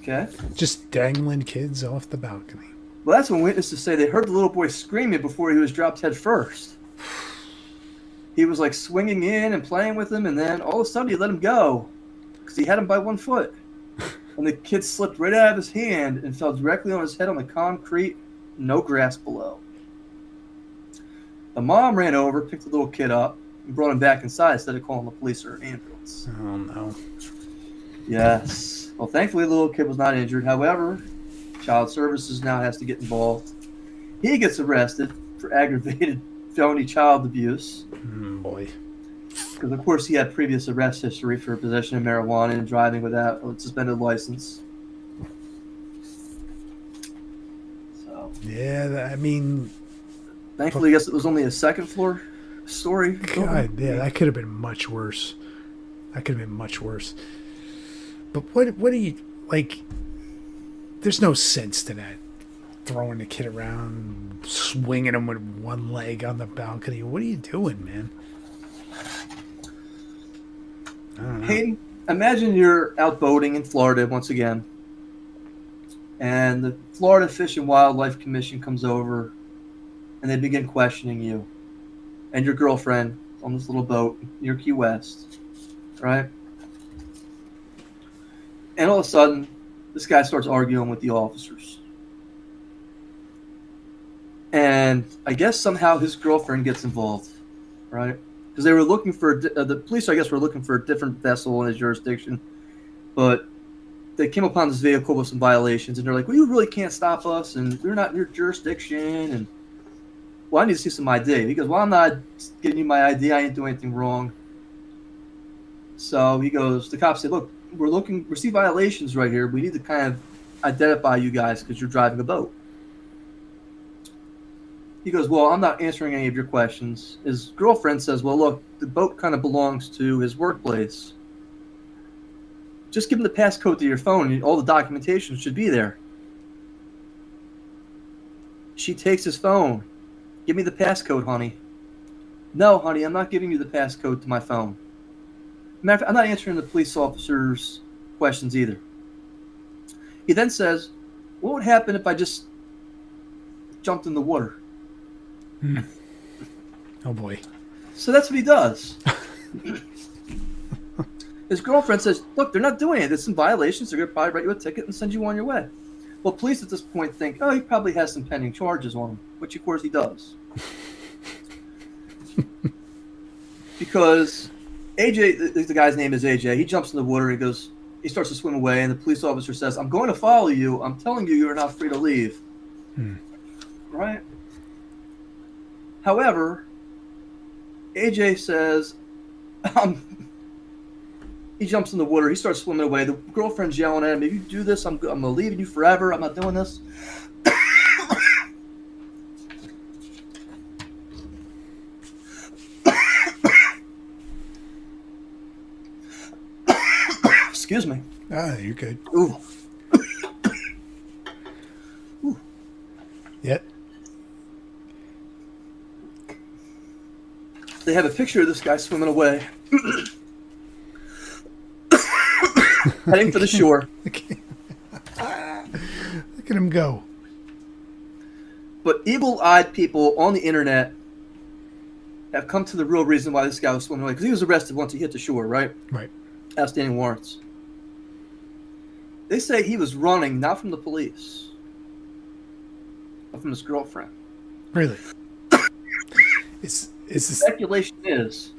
Okay. Just dangling kids off the balcony. Well, that's when witnesses say they heard the little boy screaming before he was dropped head first. He was like swinging in and playing with him, and then all of a sudden he let him go because he had him by 1 foot. And the kid slipped right out of his hand and fell directly on his head on the concrete, no grass below. The mom ran over, picked the little kid up, and brought him back inside instead of calling the police or an ambulance. Oh, no. Yes. Well, thankfully the little kid was not injured. However, Child Services now has to get involved. He gets arrested for aggravated felony child abuse. Boy. Because, of course, he had previous arrest history for possession of marijuana and driving without a suspended license. So, Yeah, I mean... thankfully, I guess it was only a second-floor story. God, yeah, that could have been much worse. That could have been much worse. But what do you... Like, there's no sense to that. Throwing the kid around, swinging him with one leg on the balcony. What are you doing, man? I don't know. Hayden, imagine you're out boating in Florida once again, and the Florida Fish and Wildlife Commission comes over, and they begin questioning you and your girlfriend on this little boat near Key West, right? And all of a sudden, this guy starts arguing with the officers. And I guess somehow his girlfriend gets involved, right? Because they were looking for, the police, I guess, were looking for a different vessel in his jurisdiction. But they came upon this vehicle with some violations, and they're like, well, you really can't stop us, and we're not in your jurisdiction. And, well, I need to see some ID. He goes, well, I'm not getting you my ID. I ain't doing anything wrong. So he goes, the cops say, look, we see violations right here. We need to kind of identify you guys because you're driving a boat. He goes, well, I'm not answering any of your questions. His girlfriend says, well, look, the boat kind of belongs to his workplace. Just give him the passcode to your phone and all the documentation should be there. She takes his phone. Give me the passcode, honey. No, honey, I'm not giving you the passcode to my phone. Matter of fact, I'm not answering the police officer's questions either. He then says, what would happen if I just jumped in the water? Oh, boy. So that's what he does. His girlfriend says, look, they're not doing it. There's some violations. They're going to probably write you a ticket and send you on your way. Well, police at this point think, oh, he probably has some pending charges on him, which, of course, he does. Because AJ, the guy's name is AJ, he jumps in the water and he starts to swim away, and the police officer says, I'm going to follow you. I'm telling you, you are not free to leave. Right? However, AJ says, he jumps in the water. He starts swimming away. The girlfriend's yelling at him, if you do this, I'm going to leave you forever. I'm not doing this. Excuse me. Ah, you're good. Ooh. Yep. They have a picture of this guy swimming away, heading for the shore. Look at him go. But evil-eyed people on the internet have come to the real reason why this guy was swimming away. Because he was arrested once he hit the shore, right? Right. Outstanding warrants. They say he was running not from the police, but from his girlfriend. Really? Is The speculation is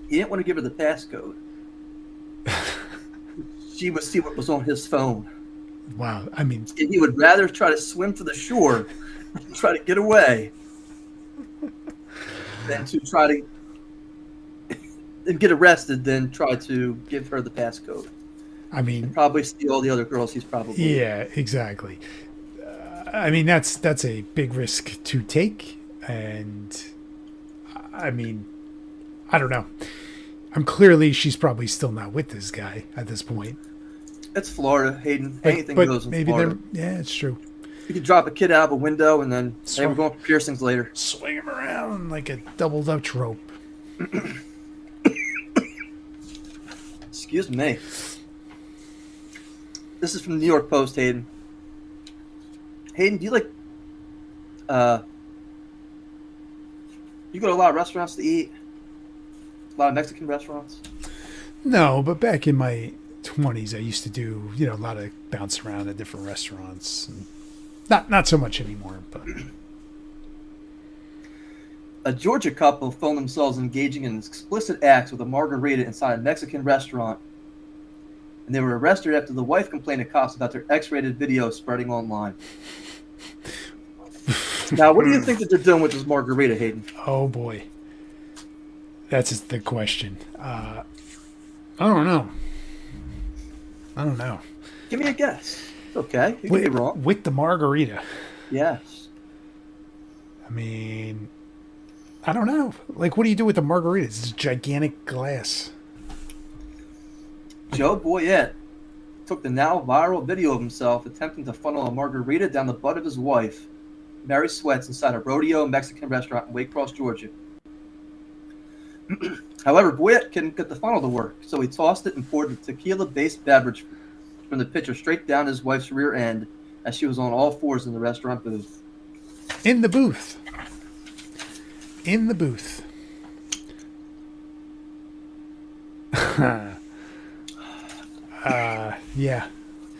he didn't want to give her the passcode. She would see what was on his phone. Wow. I mean, And he would rather try to swim to the shore and try to get away than to try to and get arrested than try to give her the passcode. I mean, And probably see all the other girls he's probably. yeah, exactly. I mean, that's a big risk to take, and I mean, I don't know. Clearly she's probably still not with this guy at this point. It's Florida, Hayden. But, Anything but goes in maybe Florida. yeah, it's true. You could drop a kid out of a window and then hey, we're going for piercings later. Swing him around like a double Dutch rope. Excuse me. This is from the New York Post, Hayden. Hayden, do you like you go to a lot of restaurants to eat? A lot of Mexican restaurants? No, but back in my 20s, I used to do, a lot of bounce around at different restaurants. And not so much anymore, but A Georgia couple filmed themselves engaging in explicit acts with a margarita inside a Mexican restaurant. And they were arrested after the wife complained to cops about their X-rated video spreading online. Now, what do you think that they're doing with this margarita, Hayden? oh boy. That's just the question. I don't know. Give me a guess. Okay, you can be wrong. With the margarita. Yes. I mean, I don't know. Like, what do you do with the margarita? It's a gigantic glass. Joe Boyette took the now viral video of himself attempting to funnel a margarita down the butt of his wife, Mary Sweats, inside a rodeo Mexican restaurant in Waycross, Georgia. However, Boyette couldn't get the funnel to work, so he tossed it and poured the tequila-based beverage from the pitcher straight down his wife's rear end as she was on all fours in the restaurant booth. In the booth. Yeah.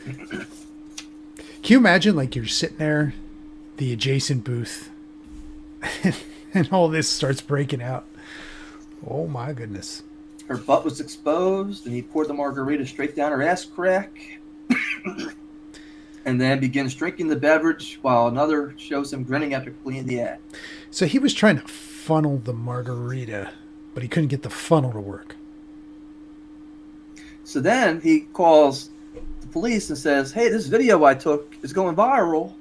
Can you imagine, like, you're sitting there, the adjacent booth, and all this starts breaking out? Oh my goodness. Her butt was exposed, and he poured the margarita straight down her ass crack, and then begins drinking the beverage while another shows him grinning after cleaning the act. So he was trying to funnel the margarita, but he couldn't get the funnel to work. So then he calls the police and says, hey, this video I took is going viral,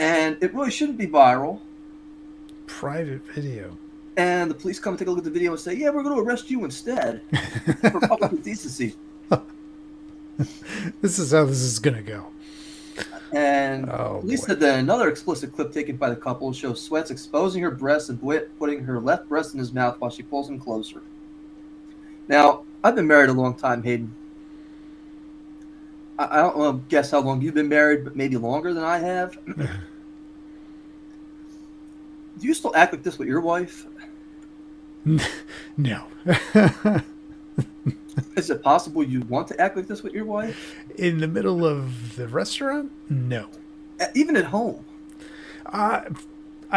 and it really shouldn't be viral. Private video. And the police come take a look at the video and say, yeah, we're going to arrest you instead for public indecency. This is how this is going to go. And Oh, police boy. said that another explicit clip taken by the couple shows Sweats exposing her breasts and putting her left breast in his mouth while she pulls him closer. Now, I've been married a long time, Hayden. I don't want to guess how long you've been married, but maybe longer than I have. Do you still act like this with your wife? No. Is it possible you want to act like this with your wife? In the middle of the restaurant? No. Even at home? I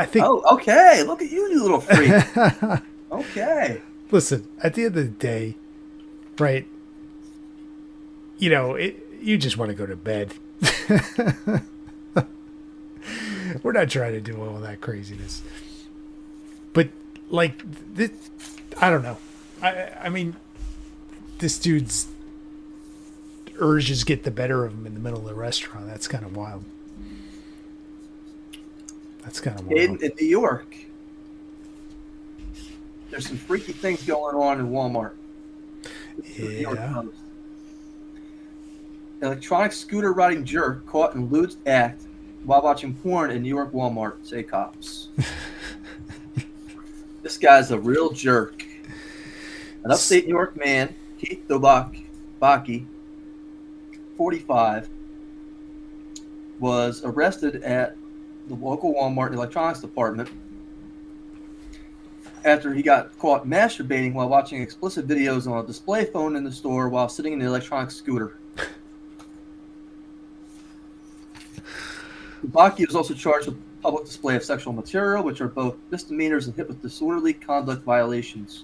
think. Oh, okay. Look at you little freak. Okay. Listen, at the end of the day, right? You just want to go to bed. We're not trying to do all that craziness. But, like, this, I don't know. I mean, this dude's urges get the better of him in the middle of the restaurant. That's kind of wild. In New York, there's some freaky things going on in Walmart. The New York Yeah. Post. Electronic scooter riding jerk caught in lewd act while watching porn in New York Walmart, say cops. This guy's a real jerk. An upstate New York man, Keith Dobaki, 45, was arrested at the local Walmart electronics department after he got caught masturbating while watching explicit videos on a display phone in the store while sitting in the electronic scooter. Kubaki was also charged with public display of sexual material, which are both misdemeanors and hit with disorderly conduct violations.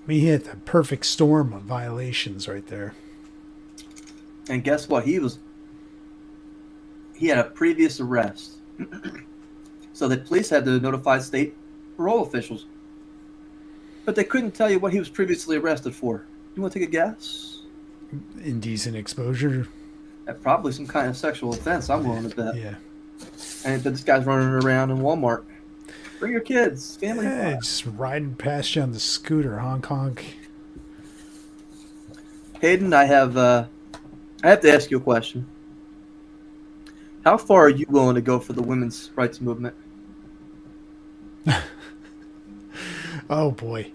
We hit the perfect storm of violations right there. And guess what? He had a previous arrest. So the police had to notify state parole officials. But they couldn't tell you what he was previously arrested for. You want to take a guess? Indecent exposure. Probably some kind of sexual offense, I'm willing to bet. Yeah. And this guy's running around in Walmart. Bring your kids, family. Yeah, just riding past you on the scooter, honk honk. Hayden, I have to ask you a question. How far are you willing to go for the women's rights movement? Oh boy.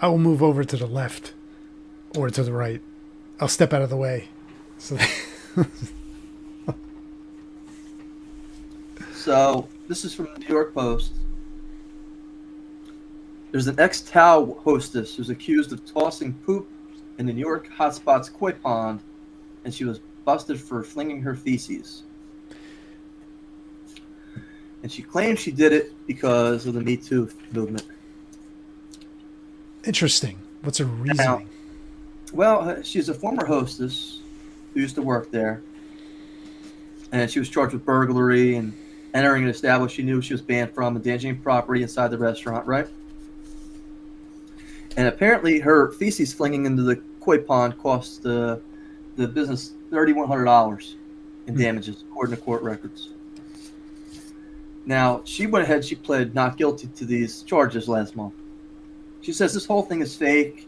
I will move over to the left or to the right. I'll step out of the way. So this is from the New York Post. There's an ex-Tao hostess who's accused of tossing poop in the New York hotspot's koi pond, and she was busted for flinging her feces. And she claims she did it because of the Me Too movement. Interesting. What's her reasoning? Well, she's a former hostess who used to work there, and she was charged with burglary and entering an establishment she knew she was banned from, endangering property inside the restaurant, right? And apparently her feces flinging into the koi pond cost the business $3,100 in damages, according to court records. Now, she went ahead, she pled not guilty to these charges last month. She says this whole thing is fake.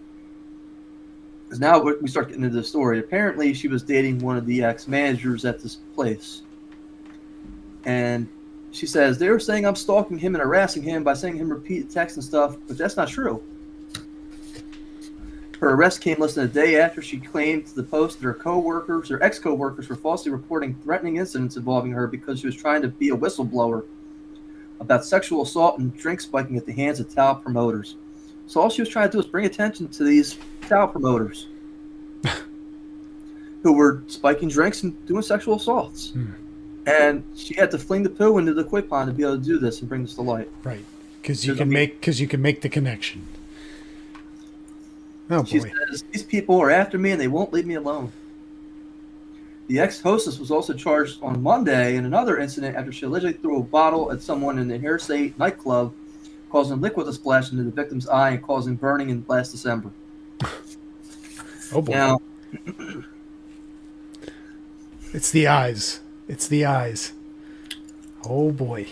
Because now we start getting into the story. Apparently, she was dating one of the ex-managers at this place. And she says, they were saying I'm stalking him and harassing him by sending him repeated texts and stuff, but that's not true. Her arrest came less than a day after she claimed to the Post that her ex-co-workers were falsely reporting threatening incidents involving her because she was trying to be a whistleblower about sexual assault and drink spiking at the hands of Tao promoters. So all she was trying to do was bring attention to these Tao promoters who were spiking drinks and doing sexual assaults. And she had to fling the poo into the koi pond to be able to do this and bring this to light. Right. Because you can make the connection. Oh, she boy. says, these people are after me and they won't leave me alone. The ex-hostess was also charged on Monday in another incident after she allegedly threw a bottle at someone in the Hearsay nightclub, causing liquid to splash into the victim's eye and causing burning in last December. Oh, boy. Now, it's the eyes. It's the eyes. Oh, boy.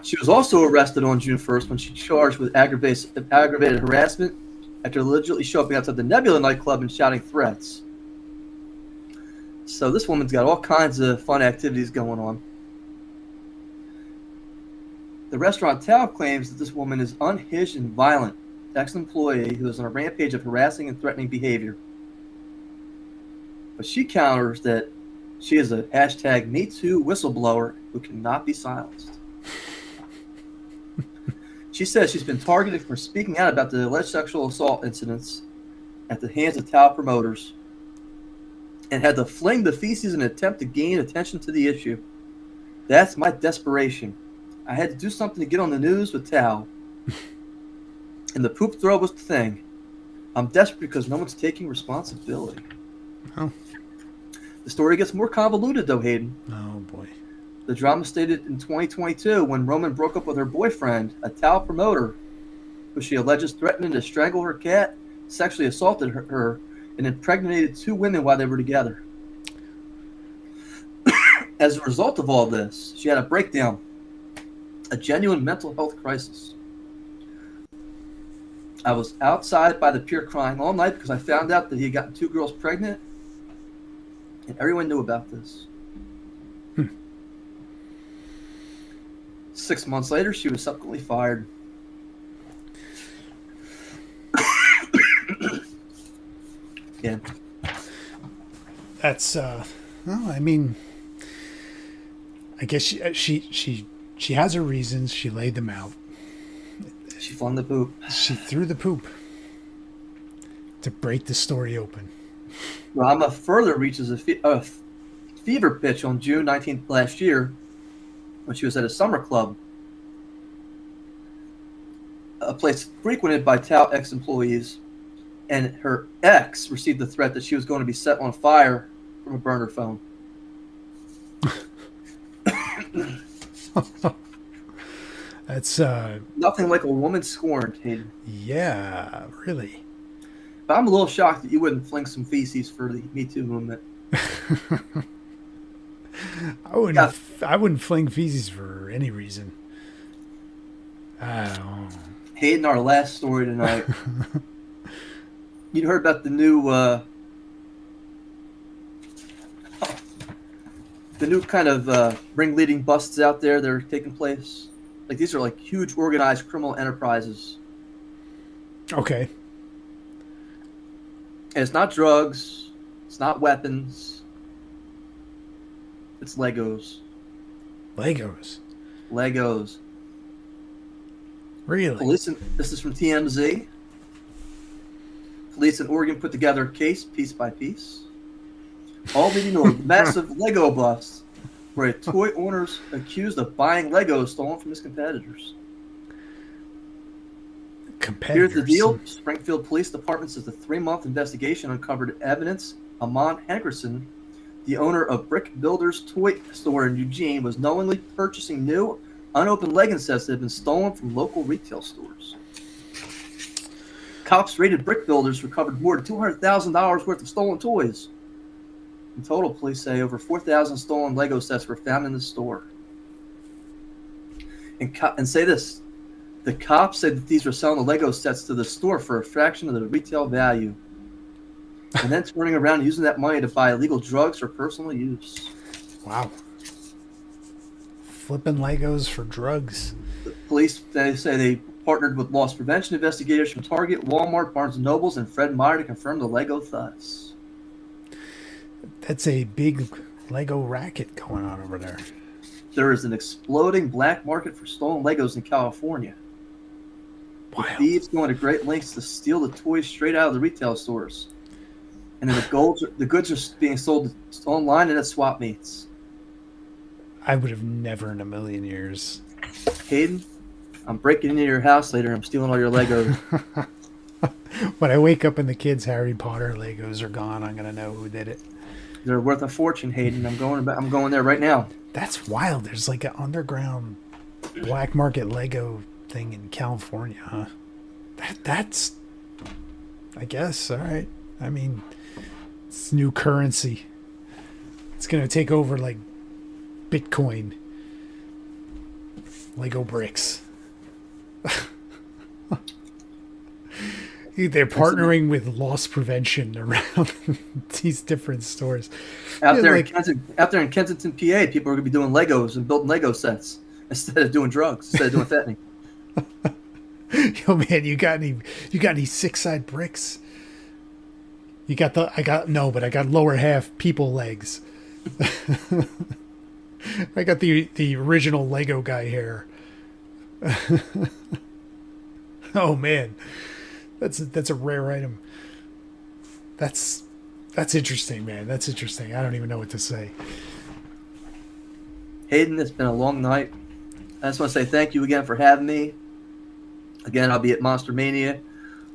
She was also arrested on June 1st when she charged with aggravated harassment after allegedly showing up outside the Nebula nightclub and shouting threats. So this woman's got all kinds of fun activities going on. The restaurant Tao claims that this woman is unhinged and violent, ex-employee who is on a rampage of harassing and threatening behavior. But she counters that she is a #MeToo whistleblower who cannot be silenced. She says she's been targeted for speaking out about the alleged sexual assault incidents at the hands of Tao promoters and had to fling the feces in an attempt to gain attention to the issue. That's my desperation. I had to do something to get on the news with Tao. And the poop throw was the thing. I'm desperate because no one's taking responsibility. Oh. The story gets more convoluted, though, Hayden. Oh, boy. The drama started in 2022 when Roman broke up with her boyfriend, a Tao promoter, who she alleges threatened to strangle her cat, sexually assaulted her, and impregnated 2 women while they were together. As a result of all this, she had a breakdown, a genuine mental health crisis. I was outside by the pier crying all night because I found out that he had gotten 2 girls pregnant, and everyone knew about this. 6 months later, she was subsequently fired. Yeah. That's well, I mean, I guess she has her reasons. She laid them out. She flung the poop. She threw the poop to break the story open. Rama further reaches a fever pitch on June 19th last year when she was at a summer club, a place frequented by Tao ex-employees, and her ex received the threat that she was going to be set on fire from a burner phone. That's Nothing like a woman scorned, Hayden. yeah, really. But I'm a little shocked that you wouldn't fling some feces for the Me Too movement. I wouldn't fling feces for any reason. Oh. Hayden, our last story tonight. You heard about the new kind of ringleading busts out there that are taking place? Like, these are like huge organized criminal enterprises. Okay. And it's not drugs. It's not weapons. It's Legos. Legos. Legos. Really? This is from TMZ. Police in Oregon put together a case piece by piece, all leading to a massive Lego bust where a toy owner's accused of buying Legos stolen from his competitors. Here's the deal. Springfield Police Department says the 3-month investigation uncovered evidence Amon Hankerson, the owner of Brick Builders Toy Store in Eugene, was knowingly purchasing new, unopened Lego sets that had been stolen from local retail stores. Cops raided Brick Builders, recovered more than $200,000 worth of stolen toys. In total, police say over 4,000 stolen Lego sets were found in the store. And say this, the cops said that these were selling the Lego sets to the store for a fraction of the retail value, and then turning around and using that money to buy illegal drugs for personal use. Wow. Flipping Legos for drugs. The police, they say they partnered with loss prevention investigators from Target, Walmart, Barnes & Nobles, and Fred Meyer to confirm the Lego thefts. That's a big Lego racket going on over there. There is an exploding black market for stolen Legos in California. Wild. Thieves going to great lengths to steal the toys straight out of the retail stores. And then the goods are being sold online and at swap meets. I would have never in a million years. Hayden, I'm breaking into your house later. I'm stealing all your Legos. When I wake up and the kids' Harry Potter Legos are gone, I'm gonna know who did it. They're worth a fortune, Hayden. I'm going there right now. That's wild. There's like an underground black market Lego thing in California, huh? That's I guess, all right. I mean, it's new currency. It's gonna take over like Bitcoin. Lego bricks. They're partnering with loss prevention around these different stores. Out there in Kensington, PA, people are going to be doing Legos and building Lego sets instead of doing drugs, instead of doing fentanyl. Yo, man, you got any 6-side bricks? I got lower half people legs. I got the original Lego guy hair. Oh man, that's a rare item. That's interesting, man. That's interesting. I don't even know what to say. Hayden, it's been a long night. I just want to say thank you again for having me. Again, I'll be at Monster Mania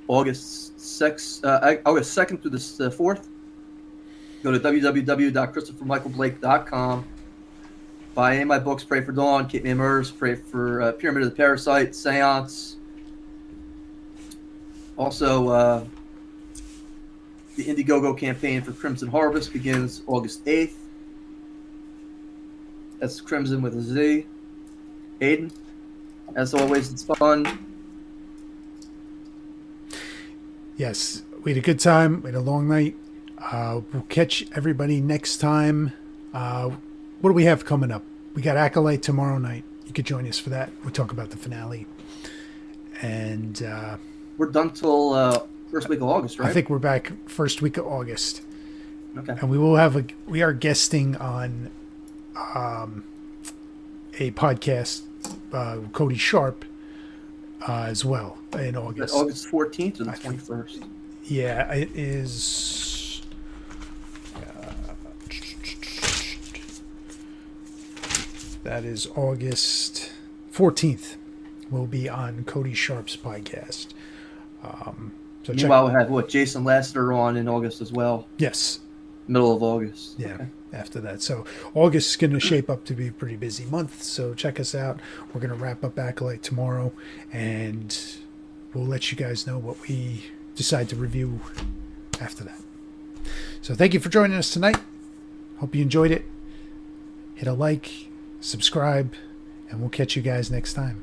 August 2nd through the 4th. Go to www.christophermichaelblake.com. Buy any of my books, Pray for Dawn, Keep Me Immersed, Pray for Pyramid of the Parasite, Seance. Also, the Indiegogo campaign for Crimson Harvest begins August 8th. That's Crimson with a Z. Aiden, as always, it's fun. Yes, we had a good time. We had a long night. We'll catch everybody next time. What do we have coming up? We got Acolyte tomorrow night. You could join us for that. We'll talk about the finale. And we're done till first week of August, right? I think we're back first week of August. Okay. And we are guesting on a podcast, Cody Sharp, as well in August. August 14th or the 21st? Yeah, it is. That is August 14th. Will be on Cody Sharp's podcast. So meanwhile, we have Jason Lassiter on in August as well. Yes. Middle of August. Yeah. Okay. After that. So August is going to shape up to be a pretty busy month. So check us out. We're going to wrap up Acolyte tomorrow, and we'll let you guys know what we decide to review after that. So thank you for joining us tonight. Hope you enjoyed it. Hit a like, subscribe, and we'll catch you guys next time.